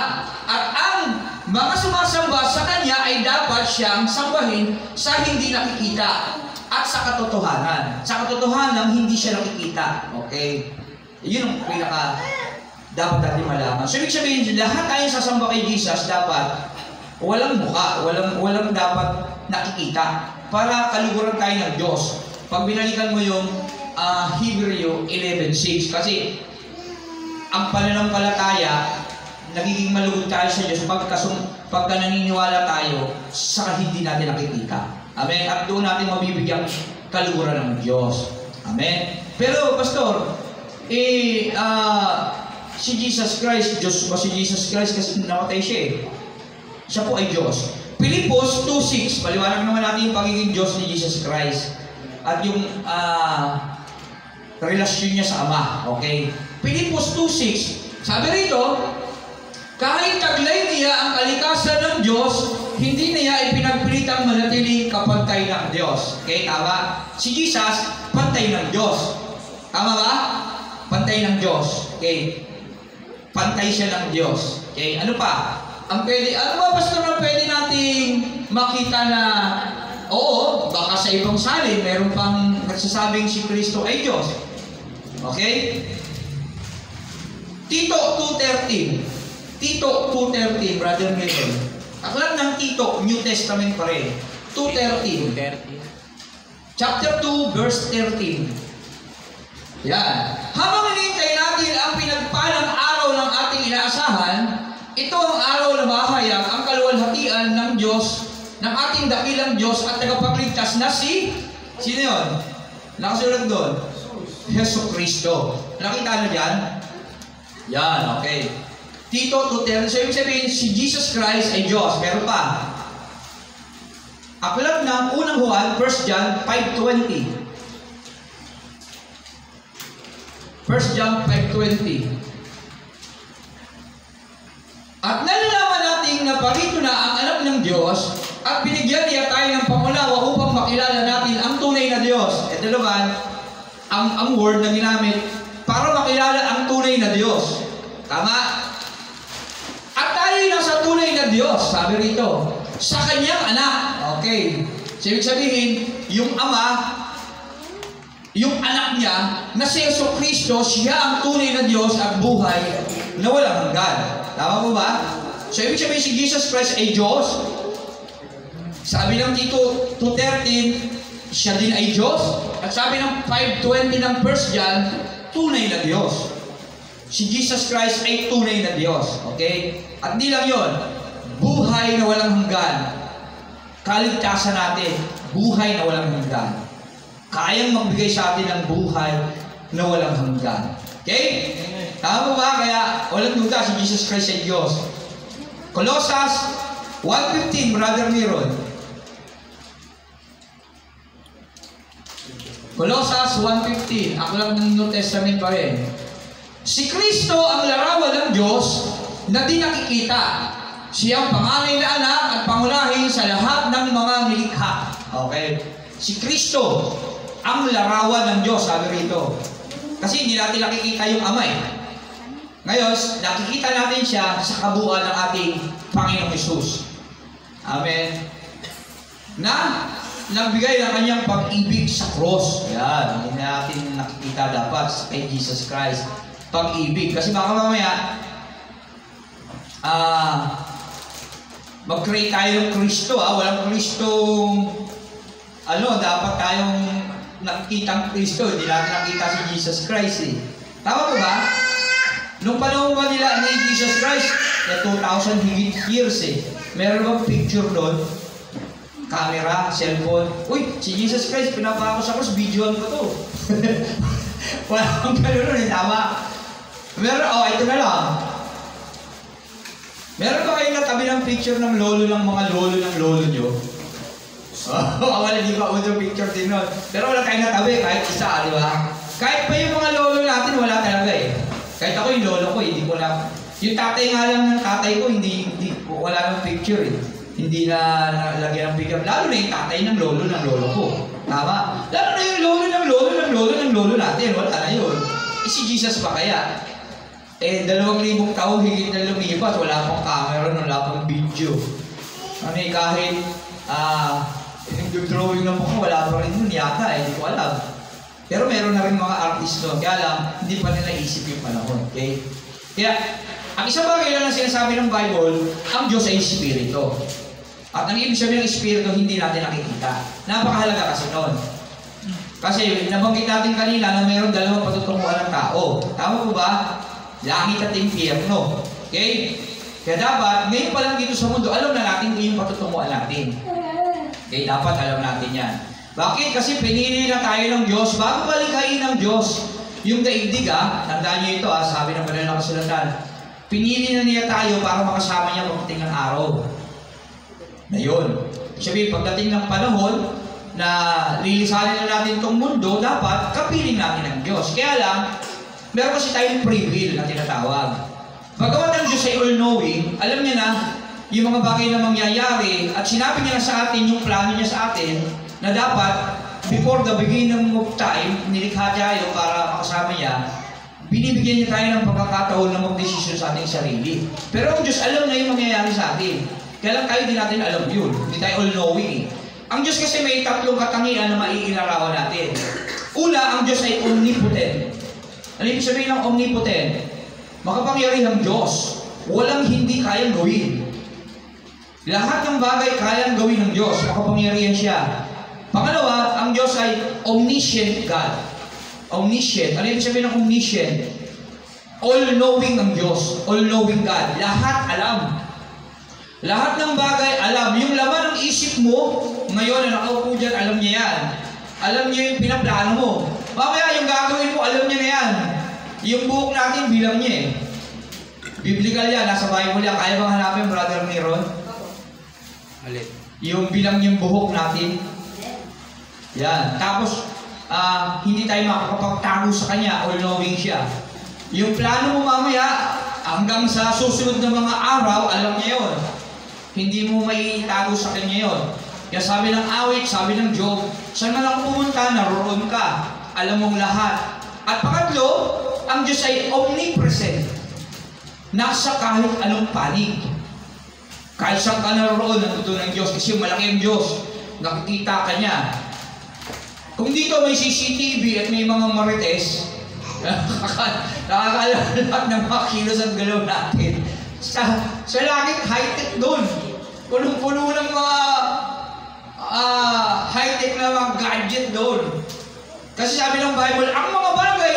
at ang mga sumasamba sa Kanya ay dapat siyang sambahin sa hindi nakikita at sa katotohanan. Sa katotohanan, hindi siya nakikita. Okay? Yun ang pinaka dapat natin malaman. So, ibig sabihin, lahat tayong sasamba kay Jesus dapat walang mukha, walang dapat nakikita para kaluguran tayo ng Diyos. Pag binalikan mo yung Hebreo 11:6, kasi ang pananampalataya, nagiging malugod tayo sa Diyos pagka naniniwala tayo sa hindi natin nakikita. Amen? At doon natin mabibigyan kaluguran ng Diyos. Amen? Pero, Pastor, si Jesus Christ, Diyos ba si Jesus Christ kasi namatay siya eh. Siya po ay Diyos. Pilipos 2:6, paliwanag naman natin yung pagiging Diyos ni Jesus Christ at yung relasyon niya sa Ama. Okay? Pilipos 2:6, sabi rito, kahit taglay niya ang kalikasan ng Diyos, hindi niya ipinagpilitang manatiling kapantay ng Diyos. Okay, tama? Si Jesus, pantay ng Diyos. Tama ba? Pantay ng Diyos. Okay? Pantay siya ng Diyos. Okay? Ano pa? Ano ba, Pastor, na pwede nating makita na, oo, baka sa ibang salin, meron pang nagsasabing si Kristo ay Diyos. Okay? Tito 2:13. Tito 2:13, Brother Miguel. Aklat ng Tito, New Testament pa rin. 2:13. Chapter 2, verse 13. Yan. Habang hinihintay natin ang pinagpalang araw ng ating inaasahan, ito ang araw na mahayag ang kaluwalhatian ng Diyos, ng ating dakilang Diyos at tagapagligtas na sino yun? Nakasulat doon? Yesu Kristo. Nakita na dyan? Yan, okay. Tito 2:13. So, ibig sabihin, si Jesus Christ ay Diyos. Meron pa. Aklat ng unang Juan, 1 John 5:20. 1 John 5:20. At nalalaman natin na parito na ang anak ng Diyos at binigyan niya tayo ng pangunawa upang makilala natin ang tunay na Diyos. Ito naman, ang word na ginamit para makilala ang tunay na Diyos. Tama? At tayo nasa tunay na Diyos, sabi rito, sa kanyang anak. Okay. So, ibig sabihin, yung Ama, yung anak niya, na si Yesu Kristo, siya ang tunay na Diyos at buhay na walang hanggan. Tama po ba? So, ibig sabihin si Jesus Christ ay Diyos. Sabi ng Tito 2:13, siya din ay Diyos. At sabi ng 5:20 ng 1 John, tunay na Diyos. Si Jesus Christ ay tunay na Diyos. Okay? At di lang yun, buhay na walang hanggan. Kaligtasan natin, buhay na walang hanggan. Kayang magbigay sa atin ng buhay na walang hanggan. Okay? Tama ba? Kaya walang duda si Jesus Christ ay Diyos. Colossus 1:15, Brother Miron. Colossus 1:15, aklat ng New Testament pa rin. Si Kristo ang larawan ng Diyos na di nakikita. Siya ang panganay na anak at pangunahin sa lahat ng mga nilikha. Okay? Si Kristo ang larawan ng Diyos, sabi rito. Kasi hindi natin nakikita yung Ama eh. Ngayon, nakikita natin siya sa kabuuan ng ating Panginoong Hesus. Amen. Na nagbigay ng kanyang pag-ibig sa cross. Yan, hindi natin nakikita dapat kay Jesus Christ. Pag-ibig. Kasi baka mamaya, mag-create tayo ng Kristo. Walang Kristong, dapat tayong nakikita ang Kristo. Hindi natin nakita si Jesus Christ eh. Tama po ba? Nung panahon ba nila ni Jesus Christ, 2,000 higit years eh. Meron bang picture doon? camera, cellphone. Uy, si Jesus Christ, pinapa ako sa cross, videoan ko to. Wala akong gano'n nun, tama. Meron, ito na lang. Meron ba kayo natabi ng picture ng lolo ng mga lolo nyo? Wala, di ba uso picture din nun. Pero wala tayong natabi, kahit isa, di ba? Kahit pa yung mga lolo natin, wala talaga eh. Kahit ako yung lolo ko, hindi ko na... Yung tatay nga lang ng tatay ko, wala nang picture eh. Hindi na nalagyan ng picture. Lalo na yung tatay ng lolo ko. Tama? Lalo na yung lolo natin. Wala na yun. Si Jesus pa kaya? 2,000 taon, higit na lumipat. Wala pang camera, wala pang video. Kahit yung drawing ng mukha, wala pa rin nun yata eh. Hindi ko alam. Pero meron na rin mga artist doon. Kaya lang, hindi pa nila isip yung panahon. Okay? Kaya, ang isang bagay lang na sinasabi ng Bible, ang Diyos ay Espiritu. At ang ibig sabihin ng Espiritu, hindi natin nakikita. Napakahalaga kasi noon. Kasi nabanggit natin kanina na mayroon dalawang patutunguhan ng tao. Tama po ba? Langit at impyerno. Okay? Kaya dapat, ngayon pa lang dito sa mundo, alam na natin kung yung patutunguhan natin. Okay? Dapat alam natin yan. Bakit? Kasi pinili na tayo ng Diyos bago balikhain ng Diyos. Yung daigdig tandaan nyo ito sabi ng banal na kasulatan. Pinili na niya tayo para makasama niya pagdating ng araw. Na yun. Sabi, pagdating ng panahon na lilisanin na natin itong mundo, dapat kapiling natin ng Diyos. Kaya lang, meron kasi tayong free will na tinatawag. Pagkawan ng Diyos ay all-knowing, alam niya na yung mga bagay na mangyayari at sinabi niya na sa atin yung plano niya sa atin na dapat, before the beginning of time, nilikha tayo para makasama niya, binibigyan niya tayo ng pagkakataon na mag-desisyon sa ating sarili. Pero ang Diyos alam na yung mangyayari sa atin. Kaya lang tayo din natin alam yun. Hindi tayo all-knowing. Ang Diyos kasi may tatlong katangian na maiilarawan natin. Una, ang Diyos ay omnipotent. Ano ibig sabihin ng omnipotent? Makapangyarihang Diyos. Walang hindi kayang gawin. Lahat ng bagay kayang gawin ng Diyos. Makapangyarihan siya. Pangalawa, ang Diyos ay omniscient God. Omniscient. Ano yung sabihin ng omniscient? All-knowing ang Diyos. All-knowing God. Lahat alam. Lahat ng bagay alam. Yung laman ng isip mo, ngayon na nakaupo dyan, alam niya yan. Alam niya yung pinaplano mo. Mamaya yung gagawin mo, alam niya na yan. Yung buhok natin, bilang niya eh. Biblical yan. Nasa Bible yan. Kaya bang hanapin, Brother Neron? Alin? Yung bilang yung buhok natin. Yan. Tapos, hindi tayo makakapagtago sa kanya, all-knowing siya. Yung plano mo mamaya, hanggang sa susunod na mga araw, alam niya yun. Hindi mo may itago sa kanya yun. Kaya sabi ng awit, sabi ng Job, saan man ako pumunta, naroon ka. Alam mong lahat. At pangatlo, ang Diyos ay omnipresent. Nasa kahit anong panig. Kahit saan ka naroon, natuto ng Diyos. Kasi malaki ang Diyos. Nakikita ka niya. Kung dito may CCTV at may mga marites, nakakaalam lahat ng mga kilos at galaw natin. Sa langit, high-tech doon. Punong-puno ng mga high-tech na mga gadget doon. Kasi sabi ng Bible, ang mga bagay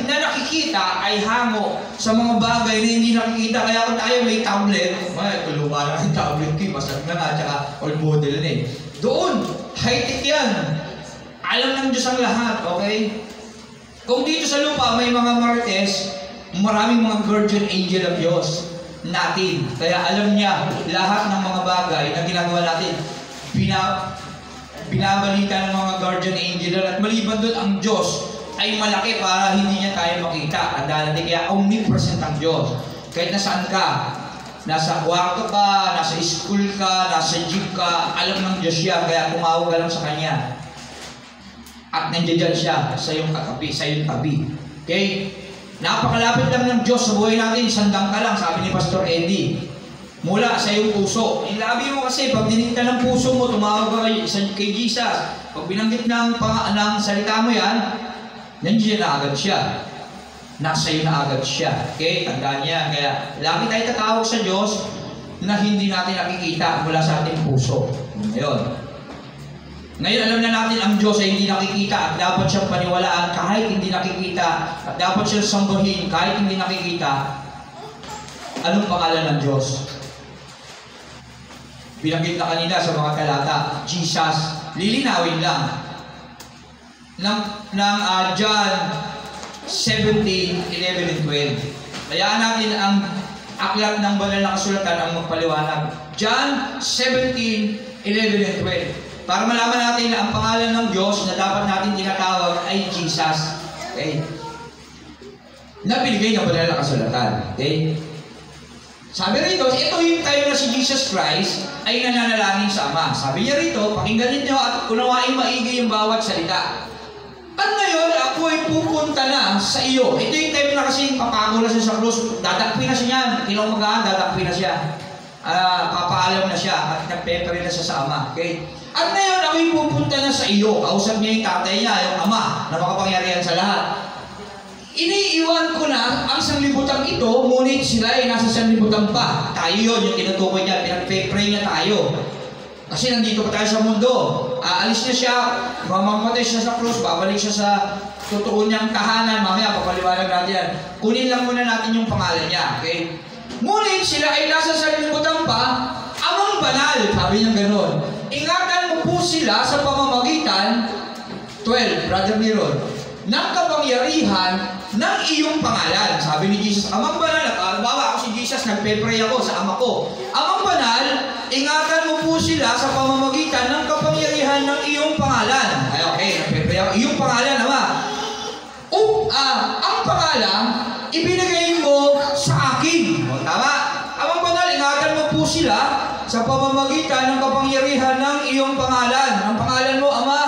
na nakikita ay hango sa mga bagay na hindi nakikita. Kaya kung tayo may tablet, tulungan na yung tablet ko, basag na nga, tsaka all model na eh. Doon, high-tech yan. Alam ng Diyos ang lahat, okay? Kung dito sa lupa may mga marites, maraming mga guardian angel ng Diyos natin. Kaya alam niya lahat ng mga bagay na ginagawa natin. Binabalita ng mga guardian angel at maliban doon ang Diyos ay malaki para hindi niya tayo makita. Ang dalating kaya omnipresent ang Diyos. Kahit nasaan ka, nasa kwarto ka, nasa school ka, nasa jeep ka, alam ng Diyos siya. Kaya tumawag ka lang sa Kanya. At nandiyan siya sa iyong katabi, sa iyong tabi. Okay? Napakalapit lang ng Diyos sa buhay natin. Sandang ka lang, sabi ni Pastor Eddie. Mula sa iyong puso. Ilabi mo kasi, pag dinikta ng puso mo, tumawag ka kay Jesus. Pag binanggit ng salita mo yan, nandiyan na agad siya. Nasa iyo na agad siya. Okay? Tandaan niya. Kaya, lagi tayo tatawag sa Diyos na hindi natin nakikita mula sa ating puso. Ngayon. Ngayon alam na natin ang Diyos ay hindi nakikita at dapat siyang paniwalaan kahit hindi nakikita at dapat siyang sambahin kahit hindi nakikita. Anong pangalan ng Diyos? Binanggit na kanina sa mga talata, Jesus. Lilinawin lang. John 17, 11 and 12. Hayaan natin ang aklat ng banal na kasulatan ang magpaliwanag. John 17, 11 and 12. Para malaman natin na ang pangalan ng Diyos na dapat natin tinatawag ay Jesus. Okay? Na binigay ng banal na kasulatan. Okay? Sabi rito, ito yung tayo na si Jesus Christ ay nananalangin sa Ama. Sabi niya rito, pakinggan ninyo at unawain maigi yung bawat salita. At ngayon, ako ay pupunta na sa iyo. Ito yung time na kasi papako na siya sa krus. Dadakpi na siya niyan. Kinaumagaan, dadakpi na siya. Papaalam na siya at nagpepere na siya sa Ama. Okay? At ngayon, ako ay pupunta na sa iyo. Kausap niya yung tatay niya, yung Ama, na makapangyarihan sa lahat. Iniiwan ko na ang sanglibutang ito, ngunit sila ay nasa sanglibutang pa. Tayo yun, yung tinutukoy niya, pinag-pray niya tayo. Kasi nandito pa tayo sa mundo. Aalis na siya, mamamatay siya sa krus, babalik siya sa totoo niyang tahanan. Mamaya, papaliwanag natin yan. Kunin lang muna natin yung pangalan niya. Okay? Ngunit sila ay nasa sanglibutang pa, amang banal. Sabi niya gano'n. Ingatan mo po sila sa pamamagitan, 12, Brother Miron, ng kapangyarihan ng iyong pangalan. Sabi ni Jesus, amang banal, bawa ako si Jesus, nagpe-pray ako sa Ama ko. Amang banal, ingatan mo po sila sa pamamagitan ng kapangyarihan ng iyong pangalan. Ay, okay, nagpe-pray ako. Iyong pangalan, Ama. Ang pangalan, ibinigay mo sa akin. O, tama? Amang banal, ingatan mo po sila sa pamamagitan ng kapangyarihan ng iyong pangalan. Ang pangalan mo, Ama.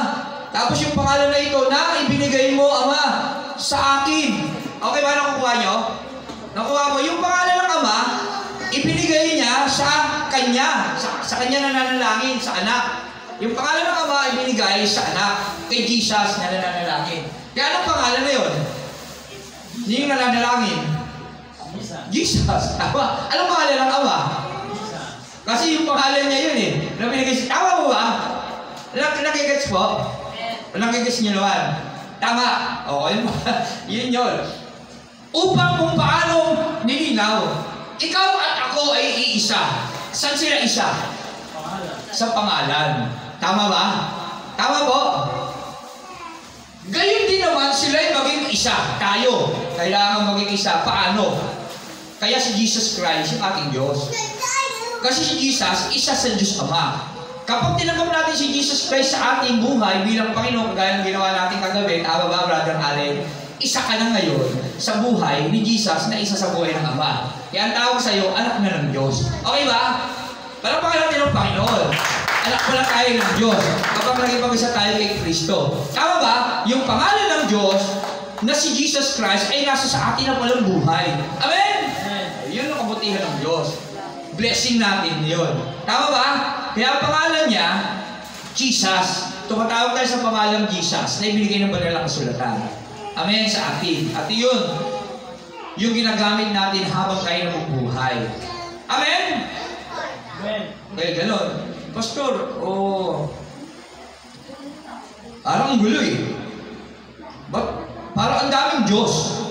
Tapos yung pangalan na ito na ibinigay mo, Ama, sa akin. Okay ba nakukuha nyo? Nakuha mo. Yung pangalan ng Ama, ibinigay niya sa Kanya. Sa Kanya na nananalangin, sa Anak. Yung pangalan ng Ama, ibinigay sa Anak. Kay Jesus na nananalangin. Kaya anong pangalan na yun? Hindi yung nananalangin. Jesus. Anong pangalan ng Ama? Kasi yung pangalan niya yun eh. Tama mo ba? Nakigets po? Nakigets nyo naman? Tama. O, yun yun. Upang kung paano nilinaw, ikaw at ako ay iisa. Saan sila isa? Sa pangalan. Tama ba? Tama po? Gayon din naman sila ay maging isa. Tayo. Kailangan maging isa. Paano? Kaya si Jesus Christ, yung ating Diyos. Kasi si Jesus, isa sa Diyos Ama. Kapag tinanggap natin si Jesus Christ sa ating buhay bilang Panginoon, kagaya ng ginawa natin kagabi, tama ba, Brother Allen? Isa ka na ngayon sa buhay ni Jesus na isa sa buhay ng Ama. Kaya ang tawag sa iyo, anak na ng Diyos. Okay ba? Palakpakan natin ng Panginoon. Anak pala tayo ng Diyos kapag naging pag-isa tayo kay Kristo. Tama ba? Yung pangalan ng Diyos na si Jesus Christ ay nasa sa atin na palang buhay. Amen? Yun ang kabutihan ng Diyos. Blessing natin yun. Tama ba? Kaya ang pangalan niya, Jesus. Tumatawag tayo sa pangalan Jesus na ibinigay ng banal na kasulatan. Amen sa atin. At yun, yung ginagamit natin habang tayo nabubuhay. Amen? Amen. Okay, gano'n. Pastor, parang gulo eh. Parang ang daming Diyos.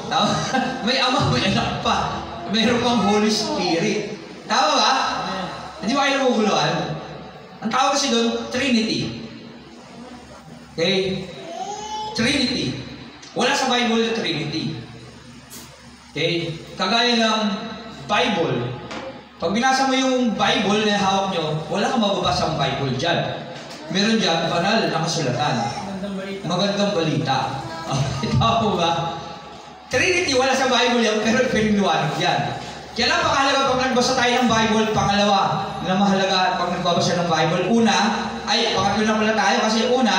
May Ama, may Anak pa. Mayroon pang Holy Spirit. Tama ba? Hindi ba kayo namuguluhan? Ang tawag kasi doon, Trinity. Okay? Trinity. Wala sa Bible Trinity. Okay? Kagaya ng Bible. Pag binasa mo yung Bible na hawak nyo, wala kang mababasa ang Bible dyan. Meron dyan, banal na kasulatan. Magandang balita. Tama po ba? Trinity, wala sa Bible yan, pero piniliwanag yan. Kaya napakahalaga pag nagbasa tayo ng Bible, pangalawa na mahalaga pag nagbabasa ng Bible, pangatlo na pala tayo kasi una,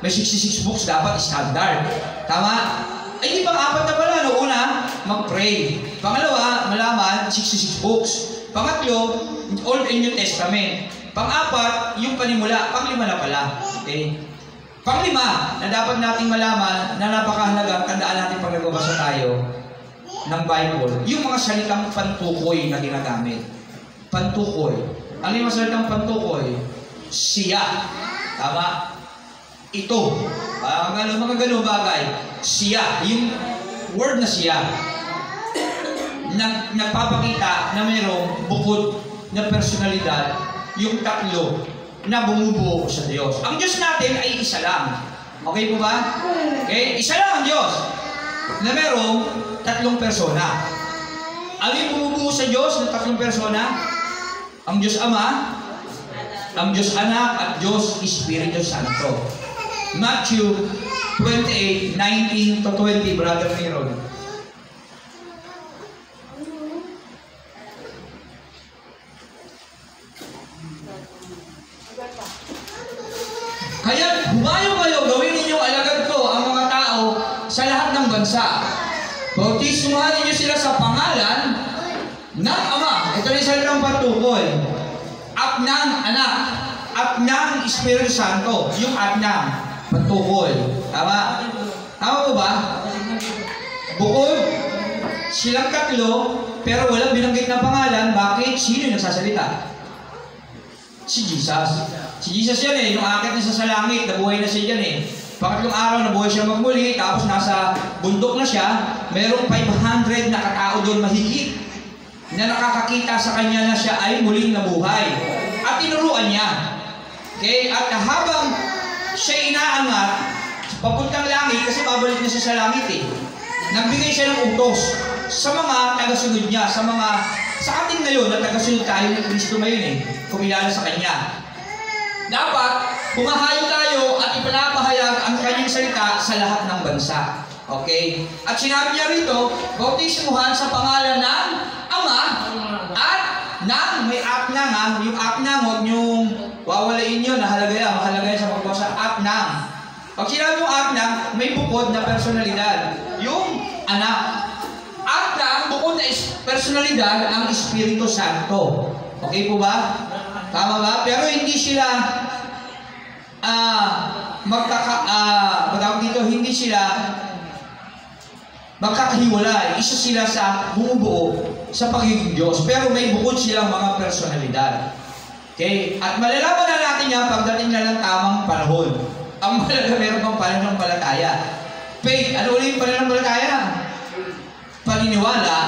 may 66 books dapat standard. Tama? Ay, di ba apat na pala? No? Una, mag-pray. Pangalawa, malaman, 66 books. Pangatlo, Old and New Testament. Pang-apat, yung panimula. Pang-lima na pala. Okay? Pang-lima, na dapat nating malaman na napakahalaga, tandaan natin pag nagbabasa tayo ng Bible, yung mga salitang pantukoy na ginagamit. Pantukoy. Ano yung mga salitang pantukoy? Siya. Tama? Ito. Mga ganun bagay. Siya. Yung word na siya. Nagpapakita na mayroong bukod na personalidad yung tatlo na bumubuo sa Diyos. Ang Diyos natin ay isa lang. Okay po ba? Okay? Isa lang ang Diyos na merong tatlong persona. Ano yung bumubuo sa Diyos na tatlong persona? Ang Diyos Ama, ang Diyos Anak, at Diyos Espiritu Santo. Matthew 28:19-20, Brother Meron. Kaya humayo kayo, gawin ninyong alagad ko ang mga tao sa lahat ng bansa. Bautismuhan ninyo sila sa pangalan ng Ama. Ito rin sa ng patukoy. At ng Anak. At ng Espiritu Santo. Yung at ng patukoy. Tama? Tama po ba? Bukod silang tatlo, pero walang binanggit na pangalan. Bakit? Sino yung nagsasalita? Si Jesus. Si Jesus yan eh, yung akit niya sa langit, nabuhay na siya dyan eh. Pangatlong araw, nabuhay siya magmuli, tapos nasa bundok na siya, merong 500 na katao doon mahigit na nakakakita sa kanya na siya ay muling nabuhay. At tinuruan niya. Okay? At habang siya inaangat, papuntang langit, kasi babalik na siya sa langit eh, nagbigay siya ng utos sa mga tagasunod niya, sa atin ngayon na tagasunod tayo ni Kristo ngayon eh, kumilala sa Kanya. Dapat, pumahayo tayo at ipinapahayag ang kanyang salita sa lahat ng bansa. Okay? At sinabi niya rito, bautismuhan sa pangalan ng Ama at ng, may at na nga, yung at na, huwag niyong wawalain nyo, mahalaga yan sa pagbasa, at ng. Pag sinabi yung at ng, may bukod na personalidad. Yung anak. At ng, bukod na personalidad, ang Espiritu Santo. Okay po ba? Tama ba? Pero hindi sila hindi sila magkakahiwalay. Isa sila sa bumubuo sa pagiging Diyos. Pero may bukod silang mga personalidad. Okay? At malalaman na natin yan pagdating na ng tamang panahon. Ang meron pang pananampalataya. Faith. Ano ulit yung pananampalataya? Paniniwala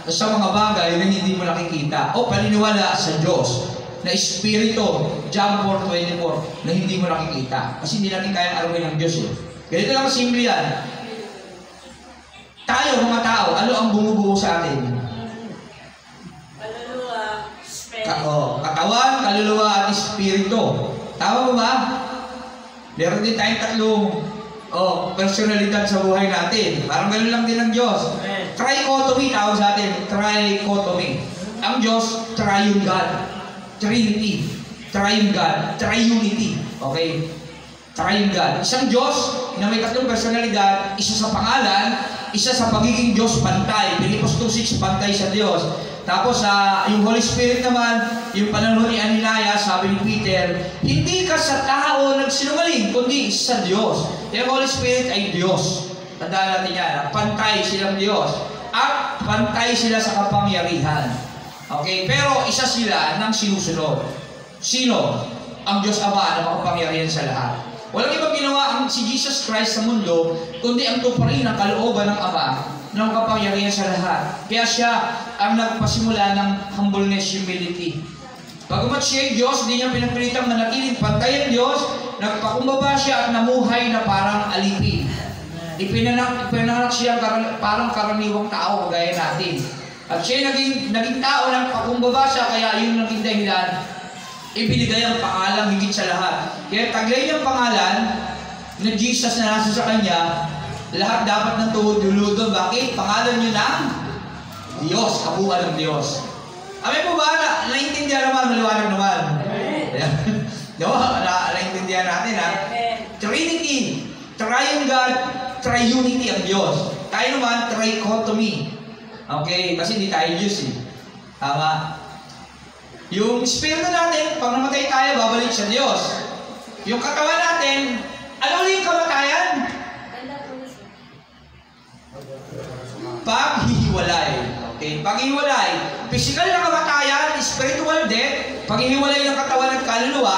sa mga bagay na hindi mo nakikita. O paniniwala sa Diyos na Espiritu, John 4:24, na hindi mo nakikita. Kasi hindi natin kayang aruin ng Diyos eh. Ganito lang simple yan. Tayo, mga tao, ano ang bumubuo sa atin? Kaluluwa, katawan, kaluluwa, at Espiritu. Tama ba? Meron din tayong tatlong personalidad sa buhay natin. Parang gano'n lang din ang Diyos. Trichotomy, tawag sa atin. Trichotomy. Ang Diyos, triune God. Trinity. Triune God. Triunity. Okay? Triune God. Isang Diyos na may tatlong personalidad, isa sa pangalan, isa sa pagiging Diyos, pantay. Pilipos 2:6, pantay sa Diyos. Tapos yung Holy Spirit naman, yung panahon ni Ananias, sabi ni Peter, hindi ka sa tao nagsinungaling, kundi sa Diyos. Yung Holy Spirit ay Diyos. Tandaan natin yan. Pantay silang Diyos. At pantay sila sa kapangyarihan. Okay? Pero isa sila ng sinusunod. Sino? Ang Diyos Ama na makapangyarihan sa lahat. Walang ibang ginawa ang si Jesus Christ sa mundo, kundi ang tuparin ng kalooban ng Ama na makapangyarihan sa lahat. Kaya siya ang nagpasimula ng humbleness, humility. Bagamat siya ay Diyos, hindi niya pinagpilitang manatiling pantay ang Diyos, nagpakumbaba siya at namuhay na parang alipin. Ipinanak siya parang karaniwang tao kagaya natin. At siya naging tao ng pakumbaba siya, kaya yun naging dahilan, ibinigay ang pangalan higit sa lahat. Kaya taglay niyang pangalan na Jesus na nasa sa kanya, lahat dapat ng tuhod luludo. Bakit? Pangalan niyo ng Diyos, kabuuan ng Diyos. Amin po ba? Naintindihan naman, maliwanag naman. Naintindihan natin ha? Trinity, Triune God, Triunity ang Diyos. Tayo naman, Trichotomy. Okay? Kasi hindi tayo Diyos eh. Tama? Yung Espiritu natin, pag namatay tayo, babalik sa Diyos. Yung katawan natin, ano ulit yung kamatayan? Paghihiwalay. Okay? Paghihiwalay. Physical na kamatayan, spiritual death, paghihiwalay ng katawan at kaluluwa,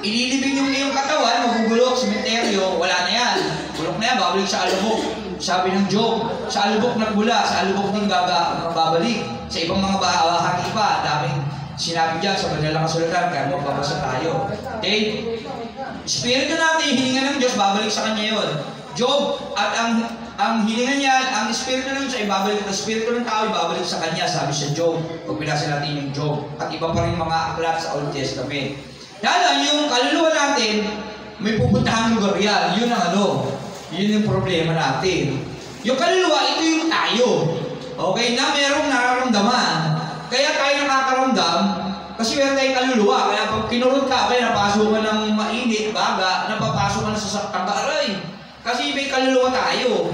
ililibing yung iyong katawan, magugulok, sementeryo, wala na yan. Bulok na yan, babalik sa alubok. Sabi ng Job, sa alubok nagbula, sa alubok din babalik. Sa ibang mga bahagi pa, daming Sinabi dyan sa banal na kasulatan, kaya magbabasa tayo. Okay? Espiritu natin, hininga ng Diyos, babalik sa Kanya yun. Job, at ang hininga niya, ang espiritu ng Diyos ay babalik, ang espiritu ng tao ay babalik sa Kanya, sabi sa Job. Pag pinasa natin yung Job. At iba pa rin mga aklat sa Old Testament. Kaya yung kaluluwa natin, may pupuntahan lugar yan. Yun ang yun yung problema natin. Yung kaluluwa, ito yung tayo. Okay, na merong nararamdaman. Kaya tayo nakakaramdam, kasi meron tayong kaluluwa. Kaya pag kinurot ka, kaya napasok ka ng mainit, baga, napapasok ka na sa saktang aray. Kasi may kaluluwa tayo.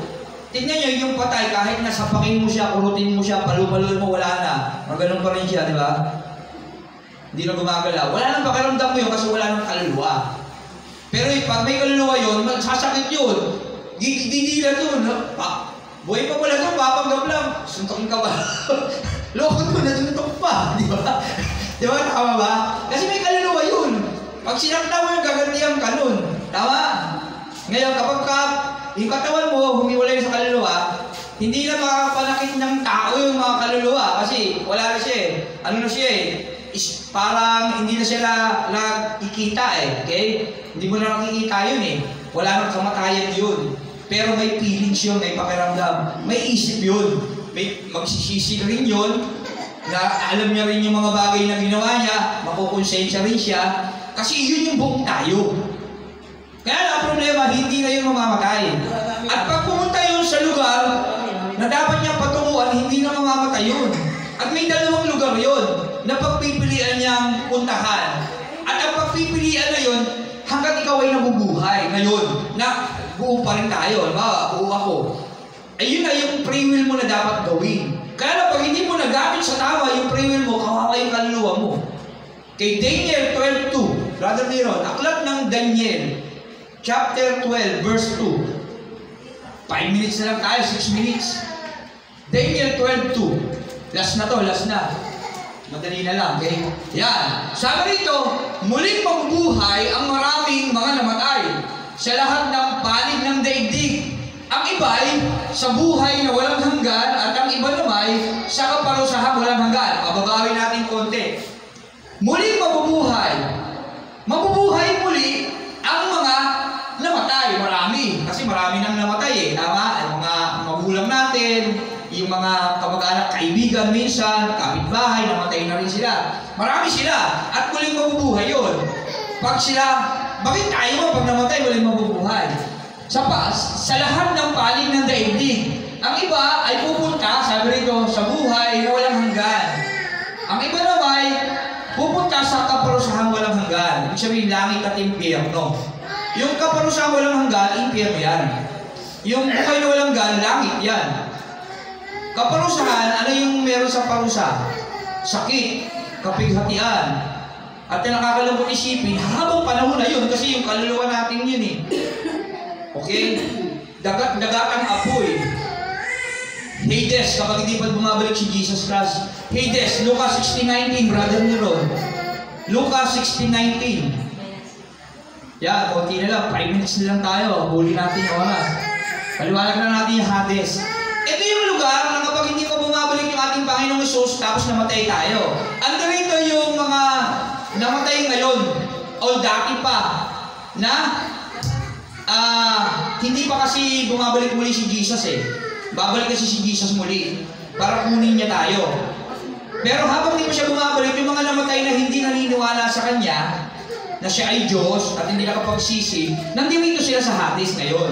Tingnan nyo, yung patay, kahit nasapakin mo siya, kurutin mo siya, palupaluin mo, wala na. Maganon pa rin siya, di ba? Hindi na gumagalaw. Wala nang pakiramdam mo yun kasi wala nang kaluluwa. Pero pag may kaluluwa yun, sasakit yun. Didilat yun. Buhay pa pala ito, papanggap lang. Suntokin ka ba? Lokot mo na, suntok pa. Di ba? Di ba? Tama ba? Kasi may kaluluwa yun. Pag sinakta mo yung gagantihan ka nun. Tama? Ngayon, kapag yung katawan mo, humiwalay sa kaluluwa, hindi na makapanakit ng tao yung mga kaluluwa. Kasi wala na siya eh. Ano na siya eh? Parang hindi na siya nakikita eh. Okay? Hindi mo na nakikita yun eh. Wala nang kamatayan yun. Pero may feelings yun, may pakiramdam. May isip yun. May magsisisi rin yun. Na alam niya rin yung mga bagay na ginawa niya. Makukonsensya rin siya. Kasi yun yung buong tayo. Kaya ang problema, hindi na yun mamamatay. At pag pumunta yun sa lugar na dapat niyang patunguhan, hindi na mamamatay yun. At may dalawang lugar yun na pagpipilian niyang puntahan. At ang pagpipilian na yun, hanggat ikaw ay nabubuhay ngayon, na buo pa rin tayo, buo ako. Ayun na yung free will mo na dapat gawin. Kaya na pag hindi mo nagamit sa tama yung free will mo, kawawa yung kaluluwa mo. Kay Daniel 12:2, Brother Neron, aklat ng Daniel, chapter 12, verse 2. 5 minutes na lang tayo, 6 minutes. Daniel 12:2. Last na to, last na. Madali na lang, okay? Yan. Sabi rito, muling mabubuhay ang maraming mga namatay sa lahat ng panig ng daigdig. Ang iba ay sa buhay na walang hanggan at ang iba naman sa kaparusahang walang hanggan. Pababawin natin konti. Muling mabubuhay. Mabubuhay muli ang mga namatay. Marami. Kasi marami nang namatay eh. Tama? Ang mga magulang natin, yung mga kamag-anak, kaibigan minsan, kapitbahay, namatay na rin sila. Marami sila. At muling mabubuhay yun. Pag sila, bakit tayo pag namatay, muling mabubuhay? Sa lahat ng panig ng daigdig. Ang iba ay pupunta, sabi rito, sa buhay na walang hanggan. Ang iba naman, pupunta sa kaparusahang walang hanggan. Ibig sabihin, langit at impyerno. Yung kaparusahang walang hanggan, impyerno yan. Yung buhay na walang hanggan, langit yan. Kaparusahan, ano yung meron sa parusa? Sakit, kapighatian. At yung nakakalungkot isipin, habang panahon na yun, kasi yung kaluluwa natin yun eh. Okay? Dagat-dagatang apoy. Hades, kapag hindi pa bumabalik si Jesus Christ. Hades, Lucas 16:19, Brother Neron. Lucas 16:19. Yan, konti na lang, 5 minutes na lang tayo. Huli natin yung oras. Paliwanag na natin yung Hades. Ito yung lugar na kapag hindi pa bumabalik yung ating Panginoong Hesus, tapos namatay tayo. Ando rito yung mga namatay ngayon, o dati pa, na hindi pa kasi bumabalik muli si Jesus eh. Babalik kasi si Jesus muli para kunin niya tayo. Pero habang hindi pa siya bumabalik, yung mga namatay na hindi naniniwala sa Kanya, na siya ay Diyos at hindi nakapagsisi, nandito sila sa Hades ngayon.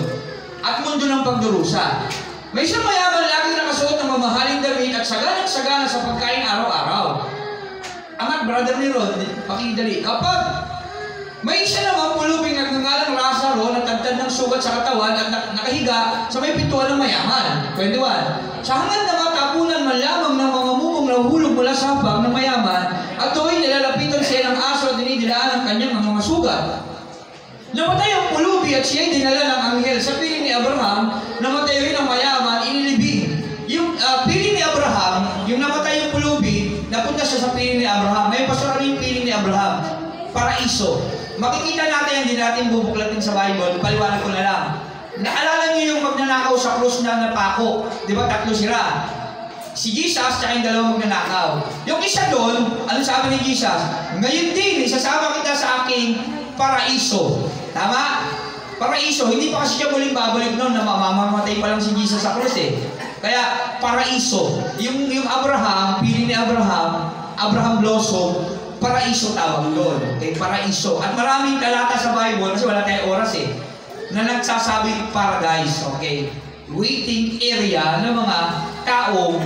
At mundo ng pagdurusa. May isang mayaman laging nakasuot ng mamahaling damit at sagana sa pagkain araw-araw. Amat, Brother Neron, pakidali. Kapag may isa naman pulubing nagngangalang Lazaro na tagtad ng sugat sa katawan at nakahiga sa may pintuan ng mayaman. 21. Sa hangad na matapunan man lamang ng mga mumong nahuhulog mula sa habang ng mayaman at tuwing nilalapitan siya ng aso at dinidilaan ang kanyang mga sugat. Namatay ang pulubi at siya'y dinala ng anghel sa piling ni Abraham. Namatay rin ang mayaman, inilibing. Yung piling ni Abraham, yung namatay yung pulubi, napunta siya sa piling ni Abraham. May pasaran yung piling ni Abraham. Paraiso. Makikita natin, hindi natin bubuklatin sa Bible, paliwanag ko na lang. Naalala niyo yung magnanakaw sa krus na napako, di ba? 3 sila. Si Jesus at yung dalawang magnanakaw. Yung isa doon, ano sabi ni Jesus? Ngayon din, isasama kita sa aking paraiso. Tama? Paraiso, hindi pa kasi siya muling babalik noon na mamamatay pa lang si Jesus sa krus eh. Kaya paraiso, yung Abraham, pili ni Abraham Blossom, paraiso tawag doon. Okay, paraiso. At maraming talata sa Bible, kasi wala tayong oras eh, na nagsasabi paradise, okay? Waiting area ng mga taong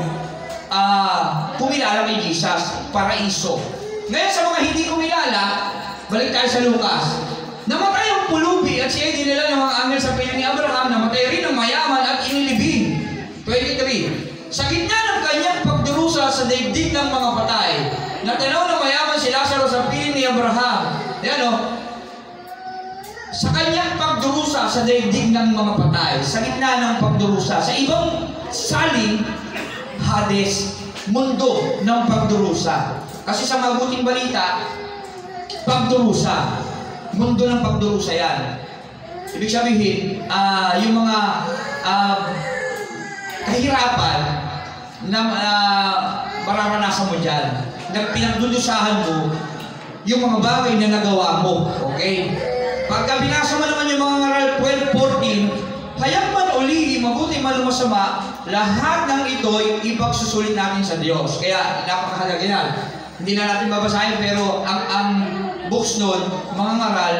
kumilala kay Jesus, paraiso. Ngayon sa mga hindi kumilala, balik tayo sa Lucas. Namatay ang pulubi at siya dinala ng mga anghel sa piling ni Abraham, namatay rin ang mayaman at inilibing. 23. Sa gitna ng kanyang pagdurusa sa daigdig ng mga patay, natanaw ng mayaman si Lazaro sa piling ni Abraham. Yan o. Sa kanyang pagdurusa sa daigdig ng mga patay, sa gitna ng pagdurusa, sa ibang saling, Hades, mundo ng pagdurusa. Kasi sa mabuting balita, pagdurusa, mundo ng pagdurusa yan. Ibig sabihin, yung mga kahirapan na mararanasan mo dyan, na pinagdudusahan mo yung mga bagay na nagawa mo. Okay? Pagka binasa mo naman yung mga ngaral 12:14, hayag man uli, mabuti man masama, lahat ng ito'y ipagsusulit natin sa Diyos. Kaya napakahalaga yan. Hindi na natin babasahin, pero ang books nun, mga ngaral,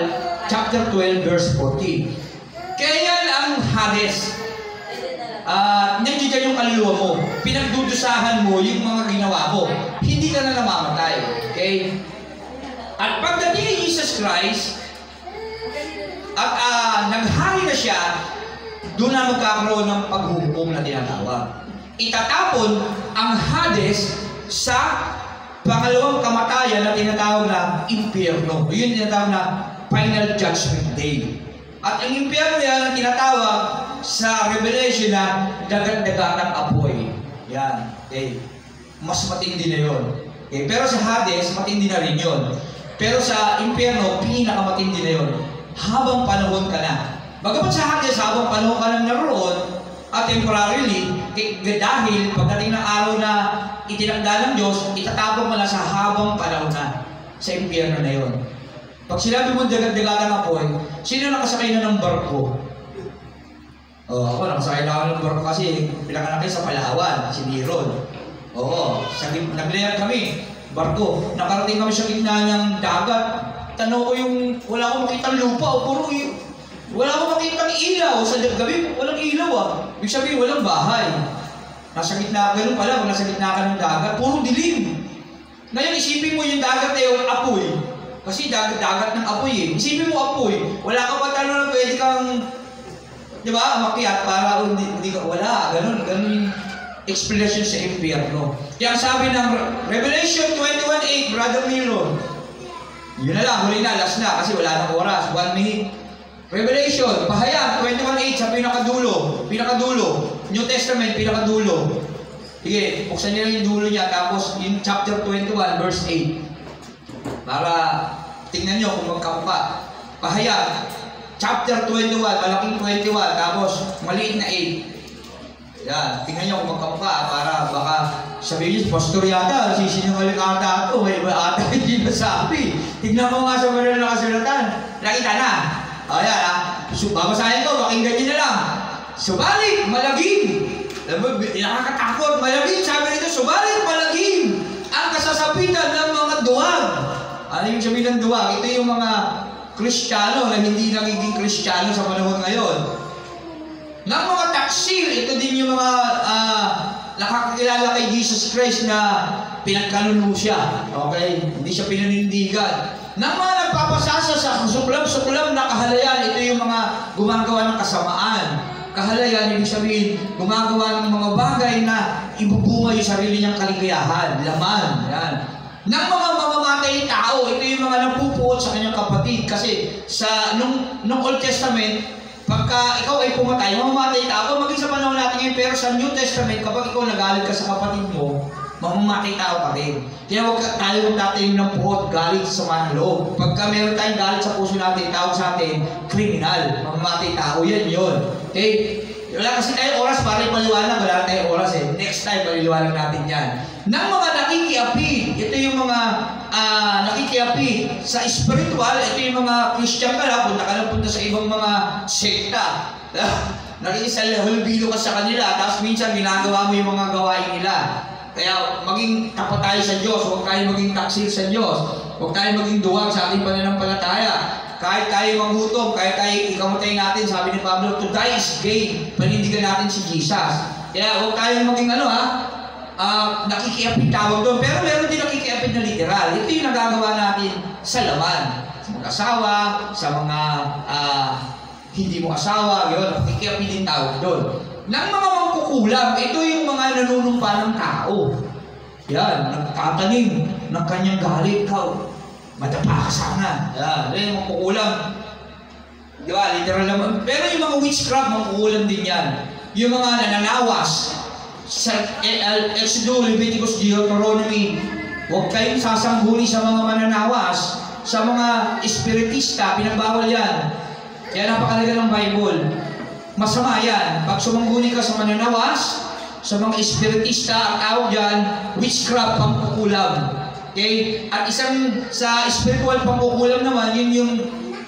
chapter 12, verse 14. Kaya yan ang Hades. Nandiyan yung kaluluwa mo. Pinagdudusahan mo yung mga ginawa mo. Hindi ka na namamatay. Okay? At pagdating ni Jesus Christ, at naghari na siya, doon na magkakaroon ng paghuhukom na tinatawag. Itatapon ang Hades sa pangalawang kamatayan na tinatawag na impyerno. Yun tinatawag na Final Judgment Day. At ang impyerno yan ang tinatawag sa Revelation na dagat-dagatang apoy. Yan. Okay. Mas matindi na yun. Okay. Pero sa Hades, matindi na rin yun. Pero sa impyerno, pinakamatindi na yun. Habang panahon ka na. Bagamat sa Hades, habang panahon ka na naroon, at temporarily, dahil pagdating ng araw na itinakda ng Diyos, itatapon mo na sa habang panahon na sa impyerno na yun. Pag sinabi mo dagat-dagatang apoy, sino nakasakay na ng barko? Ako nakasakay na ako ng barko kasi pinakanakay sa Palawan, si Miron. Naglayar kami, barko. Nakarating kami sa gitna ng dagat. Tanong ko yung, wala akong makitang lupa o puro yung, wala akong makitang ilaw. Sa gabi, walang ilaw Ibig sabihin, walang bahay. Nasa gitna, ganun pala, kung nasa gitna ka ng dagat, puro dilim. Ngayon, isipin mo yung dagat na yung apoy. Kasi dagat ng apoy eh. Isipin mo apoy, wala ka pa tanong na pwede kang, di ba, makiat para hindi ka, wala, ganun yung explanation sa impyerno. Kaya sabi ng Revelation 21:8, Brother Miron, yun na lang, huli na, last na, kasi wala nang oras, 1 minute. Revelation, pahayag, 21:8, sa pinakadulo, New Testament, pinakadulo. Sige, buksan niyo yung dulo niya, tapos yung chapter 21, verse 8. Para tingnan nyo kung magkamukha. Pahayag, chapter 21, malaking 21, tapos maliit na 8. Yan, tingnan nyo kung magkamukha para baka sabihin nyo, pastor yata, sisinungaling ata ito, may iba ata hindi nasabi. Tingnan mo nga sa mga nakasulatan. Nakita na. Yan babasahin ko, pakinggan nyo na lang. Subalit, malagim. Nakakatakot, malagim. Sabi nito, subalit, malagim ang kasasapitan ng mga duwag. Ano yung sabihin ng duwag? Ito yung mga Kristiyano na hindi nagiging Kristiyano sa panahon ngayon. Ng mga taksil, ito din yung mga nakakakilala kay Jesus Christ na pinagkanuno siya. Okay? Hindi siya pinanindigan. Ng mga nagpapasasa sa suklam-suklam na kahalayan, ito yung mga gumagawa ng kasamaan. Kahalayan, ibig sabihin, gumagawa ng mga bagay na ibubunga yung sarili niyang kaligayahan, laman. Yan. Ng mga mamamatay tao, ito yung mga napupuot sa kanyang kapatid. Kasi nung Old Testament, pagka ikaw ay pumatay, mamamatay tao, maging sa panahon natin ngayon, pero sa New Testament, kapag ikaw nagalit ka sa kapatid mo, mamamatay tao pa rin. Kaya huwag tayo magtatanim ng puot, galit sa mga loob. Pagka meron tayong galit sa puso natin, tawag sa atin, kriminal, mamamatay tao, yan yun. Okay? Wala kasi tayong oras para ipaliwanag, wala tayong oras eh. Next time, paliliwanag natin yan. Ng mga nakikiapid, ito yung mga nakikiapid sa spiritual, ito yung mga Christian ka na, punta sa ibang mga sekta. Nakikisalahalubilo ka sa kanila, tapos minsan ginagawa mo yung mga gawain nila. Kaya maging tapat tayo sa Diyos, huwag tayo maging taksil sa Diyos, huwag tayo maging duwag sa ating pananampalataya. Kahit tayo manggutom, kahit tayo ikamatay natin, sabi ni Pablo, to die is gain. Panindigan natin si Jesus. Kaya huwag tayo maging nakikiapid tawag doon. Pero meron din nakikiapid na literal. Ito yung nagagawa natin sa laman. Sa mga asawa, sa mga hindi mo asawa, yun, nakikiapid din tawag doon. Nang mga mangkukulam, ito yung mga nanunumpa ng tao. Yan, nagtatanim ng kanyang galit. Matapa ka sana. Yan, yung mangkukulam. Di ba? Literal naman. Pero yung mga witchcraft, mangkukulam din yan. Yung mga nananawas sa Exodus, Leviticus, Deuteronomy, huwag kayong sasangguni sa mga mananawas, sa mga espiritista, pinagbawal yan. Kaya napakalaga ng Bible. Masama yan. Pag sumangguni ka sa mananawas, sa mga espiritista, ang tawag dyan, witchcraft, pangkukulam. Okay? At isang sa spiritual pangkukulam naman, yun yung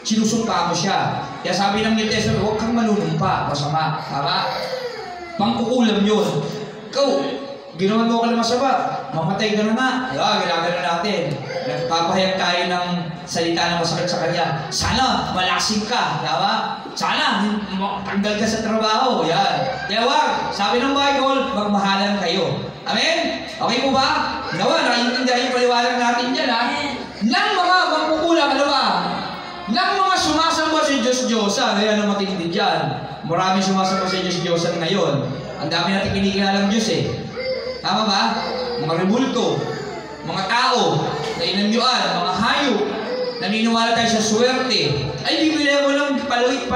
sinusumpa mo siya. Kaya sabi ng New Testament, huwag kang manunumpa. Masama. Tama? Pangkukulam yun. Ikaw, ginawa mo ka ng masama. Mamatay ka na nga. Ginagano natin. Nagpapahayag tayo ng salita na masakit sa kanya. Sana malasing ka. Tama? Sana tanggal ka sa trabaho. Yan. Kaya wag. Sabi ng Bible, magmahalan kayo. Amen? Okay po ba? Nawa, nakaintindihan yung paliwanag natin dyan, ha? Nang mga mangkukulang, ano ba? Nang mga sumasamba sa Diyos-Diyosan, ayan ang matindi dyan. Maraming sumasamba sa Diyos-Diyosan ngayon. Ang dami natin kinikilalang Diyos, eh. Tama ba? Mga rebulto, mga tao, na inanyuan, mga hayop, naniniwala tayo sa swerte. Ay, bibili mo lang palawit,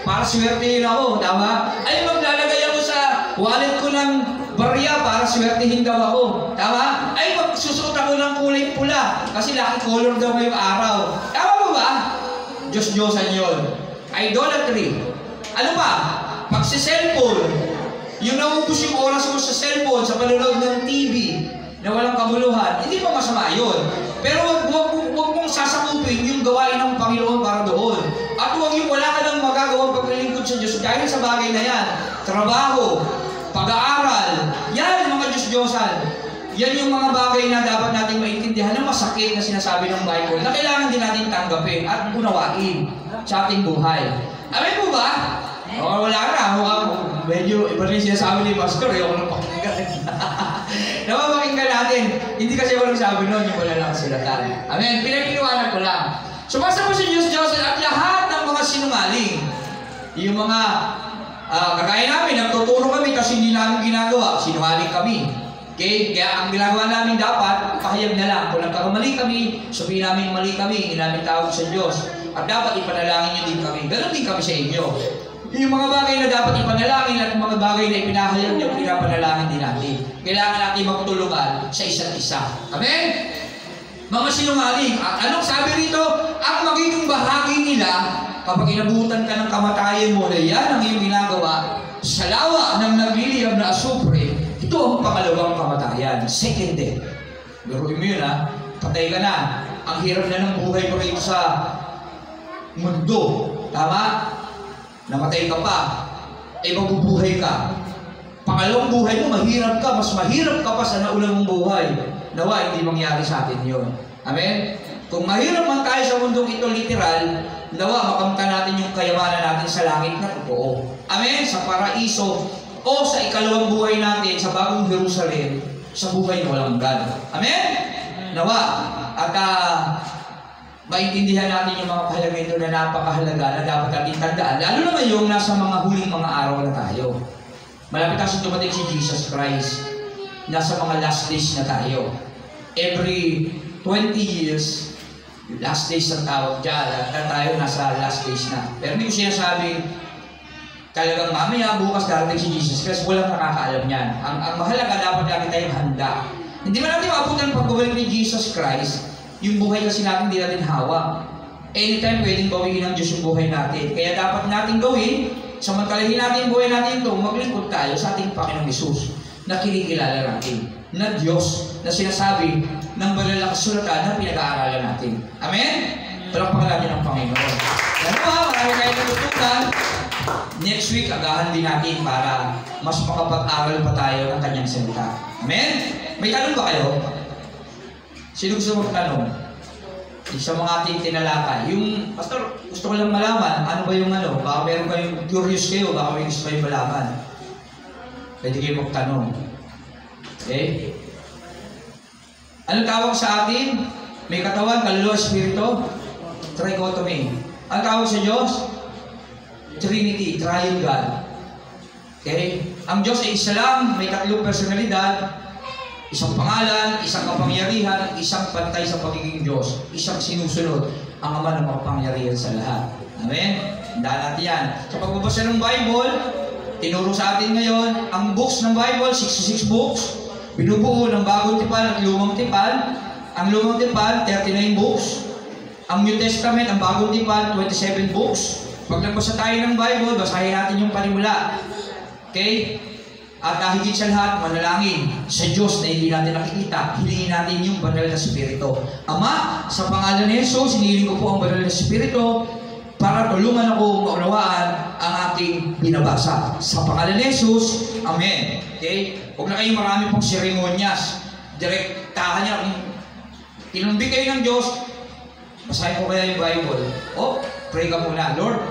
para swertehin ako. Tama? Ay, maglalagay ako sa wallet ko ng barya para swertihin daw ako. Tama? Ay, magsusuot ako ng kulay pula kasi lucky color daw ngayong araw. Tama mo ba? Diyos-Diyosan yun. Idolatry. Ano pa? Pagsi-cellphone. Yung naubos yung oras mo sa cellphone, sa panonood ng TV, na walang kabuluhan, hindi pa masama yun. Pero wag mong sasakupin yung gawain ng Panginoon para doon. At wag yung wala ka nang magagawang paglilingkod sa Diyos dahil sa bagay na yan. Trabaho, pag-aaral, yan mga Diyos-Diyosan. Yan yung mga bagay na dapat natin maintindihan na masakit na sinasabi ng Bible na kailangan din natin tanggapin at unawain sa ating buhay. Amen po ba? O wala na. Medyo iba rin sinasabi ni Pastor. Ayaw ko lang pakinggan. Napapakinggan natin. Hindi kasi walang sabi nun, yung wala lang silatan. Amen. Pinaginiwanan ko lang. Sumasama sa Diyos-Diyosan at lahat ng mga sinungaling. Yung mga kagaya namin, nagtuturo kami kasi hindi namin ginagawa. Sinungaling kami. Okay? Kaya ang ginagawa namin dapat, pahayag na lang. Kung nagkakamali kami, sabihin namin mali kami, hindi namin tawag sa Diyos. At dapat ipanalangin nyo din kami. Ganon din kami sa inyo. Yung mga bagay na dapat ipanalangin at mga bagay na ipinahayag nyo, pinapanalangin din natin. Kailangan natin magtulungan sa isa't isa. Amen? Mga sinungaling. Anong sabi rito? Ang magiging bahagi nila, kapag inabutan ka ng kamatayan mo na yan ang iyong ginagawa, sa lawa ng nagliliyab na asupre, ito ang pangalawang kamatayan. Second death. Biruin mo yun, ha? Patay ka na. Ang hirap na ng buhay mo rito sa mundo. Tama? Namatay ka pa. Mabubuhay ka. Pangalawang buhay mo, mahirap ka. Mas mahirap ka pa sa naulang mong buhay. Nawa, hindi mangyari sa atin yun. Amen? Kung mahirap man tayo sa mundong ito literal, nawa, makamta natin yung kayamanan natin sa langit na totoo. Amen? Sa paraiso o sa ikalawang buhay natin sa bagong Jerusalem, sa buhay na walang hanggan. Amen? Nawa. At maintindihan natin yung mga kahalaga ito na napakahalaga na dapat natin tandaan. Lalo na ngayong nasa mga huling mga araw na tayo. Malapit kasi dumating si Jesus Christ. Nasa mga last days na tayo. Every 20 years, last days ang tawag dyan. At tayo nasa last days na. Pero hindi ko sinasabing talagang mamaya bukas darating si Jesus Christ. Walang nakakaalam yan. Ang mahalaga dapat natin tayong handa. Hindi man natin maabutan pagbabalik ni Jesus Christ. Yung buhay kasi natin hindi natin hawak. Anytime pwedeng bawiin ng Diyos yung buhay natin. Kaya dapat natin gawin samantalahin natin buhay natin ito, maglingkod tayo sa ating Panginoong Hesus na kinikilala natin, na Diyos na sinasabi ng banal na kasulatan na pinag-aaralan natin. Amen? Palakpakan natin ang Panginoon. Yan po ha, marami kayo natutunan. Next week, agahan din natin para mas makapag-aral pa tayo ng kanyang salita. Amen? May tanong ba kayo? Sino gusto magtanong? Sa mga ating tinalakay. Yung, Pastor, gusto ko lang malaman, ano ba yung ano? Baka meron kayong curious kayo, baka may gusto kayong malaman. Pwede kayo magtanong. Okay? Ano tawag sa atin? May katawan, kaluluwa, espiritu? Trichotomy. Ano tawag sa Diyos? Trinity, Triune God. Okay? Ang Diyos ay isa lang, may tatlong personalidad, isang pangalan, isang kapangyarihan, isang pantay sa pagiging Diyos, isang sinusunod, ang Ama ng makapangyarihan sa lahat. Amen? Tandaan natin yan. Sa pagbabasa ng Bible, tinuro sa atin ngayon, ang books ng Bible, 66 books, binubuo ng bagong tipan at lumang tipan. Ang lumang tipan, 39 books. Ang New Testament, ang bagong tipan, 27 books. Pag nagbasa tayo ng Bible, basahin natin yung panimula. Okay? At higit sa lahat, manalangin sa Diyos na hindi natin nakikita. Hilingin natin yung banal na Espiritu. Ama, sa pangalan ni Jesus, hinihiling ko po ang banal na Espiritu para tulungan ako maunawaan ang aking binabasa. Sa pangalan ni Jesus, Amen. Okay? Huwag na kayong marami pong seremonyas. Direktahan niya. Kung tinumbi kayo ng Diyos, basahin ko kaya yung Bible. Pray ka muna. Lord,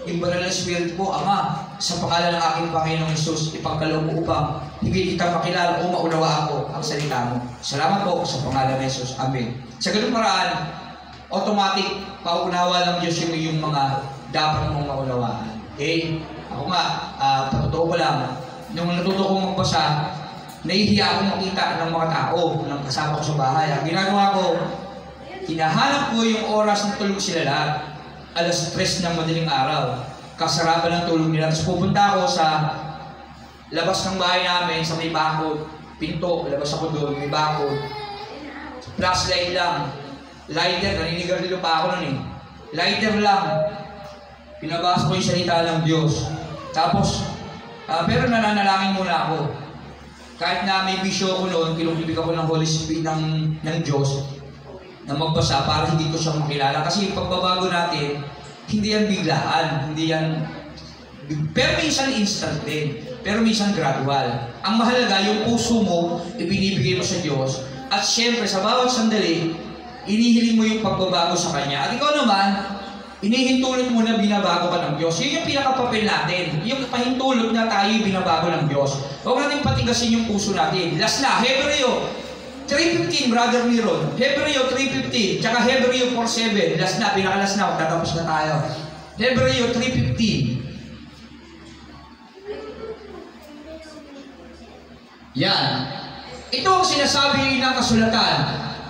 yung banal na Espiritu ko, Ama, sa pangalan ng aking Panginoong Hesus, ipagkaloob mo upang higit kita makilala o maunawa ako ang salita mo. Salamat po sa pangalan ng Hesus. Amen. Sa ganung paraan, automatic, paunawa ng Diyos yung iyong mga dapat mong maunawaan. Okay? Ako nga, patotoo ko lang, nung natuto kong magbasa, nahihiya akong makita ng mga tao ng kasama ko sa bahay. Ang ginagawa ko, hinahanap ko yung oras na tulog sila lahat. Alas 3 ng madaling araw. Kasarapan ng tulog nila. Tapos pupunta ako sa labas ng bahay namin, sa may bakod. Pinto, labas ako doon, may bakod. Flashlight lang. Lighter, naninigarilyo pa ako nun eh. Lighter lang. Pinabasa ko yung salita ng Diyos. Tapos, pero nananalangin muna ako. Kahit na may bisyo ko noon, kinukibig ako ng Holy Spirit ng Diyos na magbasa para hindi ko siya makilala. Kasi yung pagbabago natin, hindi yan biglaan, hindi yan... Pero minsan instant din, pero minsan gradual. Ang mahalaga, yung puso mo, ibinibigay mo sa Diyos. At syempre, sa bawat sandali, inihiling mo yung pagbabago sa Kanya. At ikaw naman, inihintulot mo na binabago ka ng Diyos. Yun yung pinakapapel natin. Yung pahintulot na tayo binabago ng Diyos. Huwag natin patigasin yung puso natin. Last na, Hebreo 3:15, Brother Miron. Hebreo 3:15, tsaka Hebreo 4:7. Last na, pinakalas na, tatapos na tayo. Hebreo 3:15. Yan. Ito ang sinasabi ng kasulatan.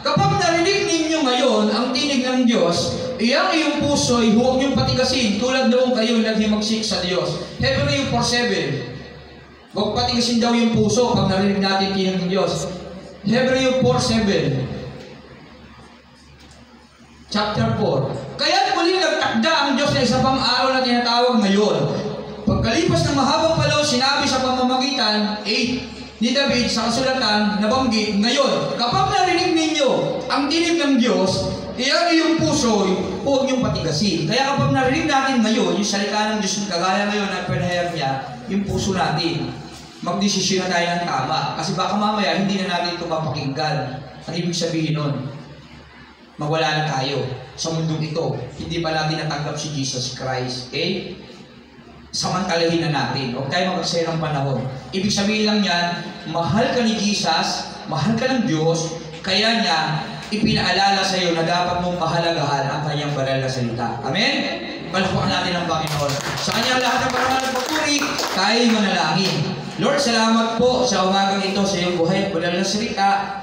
Kapag narinig ninyo ngayon ang tinig ng Diyos, iyang iyong puso ay huwag niyong patigasin tulad noong kayo naghimagsik sa Diyos. Hebreo 4:7. Huwag patigasin daw yung puso pag narinig natin tinig ng Diyos. Hebreo 4:7. Chapter 4. Kaya't muli nagtakda ang Diyos na isa pang araw na tinatawag ngayon. Pagkalipas ng mahabang panahon, sinabi sa pamamagitan 8 ni David sa kasulatan, nabanggit ngayon, kapag narinig ninyo ang tinig ng Diyos, iyang iyong puso, huwag niyong patigasin. Kaya kapag narinig natin ngayon, yung salita ng Diyos, kagaya ngayon na pinahayag niya, yung puso natin, magdesisyon na tayo ng tama. Kasi baka mamaya, hindi na natin ito mapakinggan. Ang ibig sabihin nun, mawala na tayo sa mundong ito. Hindi pa natin natanggap si Jesus Christ. Okay? Samantalahin na natin. Huwag tayo mag-aksaya ng panahon. Ibig sabihin lang yan, mahal ka ni Jesus, mahal ka ng Diyos, kaya niya ipinaalala sa iyo na dapat mong pahalagahan ang kanyang banal na salita. Amen? Palakpakan natin ang Panginoon. Sa kanyang lahat ng parangal at papuri, tayo'y manalangin. Lord, salamat po sa umagang ito sa iyong buhay at banal na salita.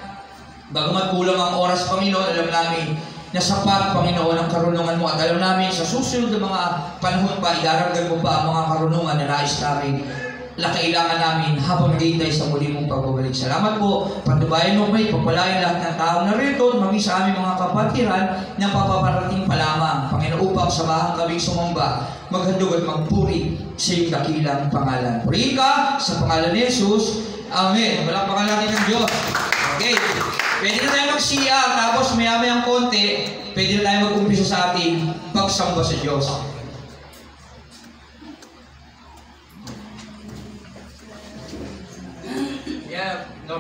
Bagamat kulang ang oras, Panginoon, alam namin na sapat, Panginoon, ang karunungan mo. At alam namin sa susunod na mga panahon pa, idaragdag mo pa ang mga karunungan na nais namin na kailangan namin habang naghihintay sa muli mong pagbabalik. Salamat po. Patubayan mo may pagpalain lahat ng tao na rito, maging sa aming mga kapatiran na papaparating pa lamang. Panginoon, upang samahan kaming sumamba, maghandog at magpuri sa iyong dakilang pangalan. Purihin ka sa pangalan ni Jesus. Amen. Walang pangalan natin ng Diyos. Okay. Pwede na tayo mag-CR, tapos maya-mayang konti, pwede na tayo mag-umpisa sa ating pagsamba sa Diyos. Yeah, no.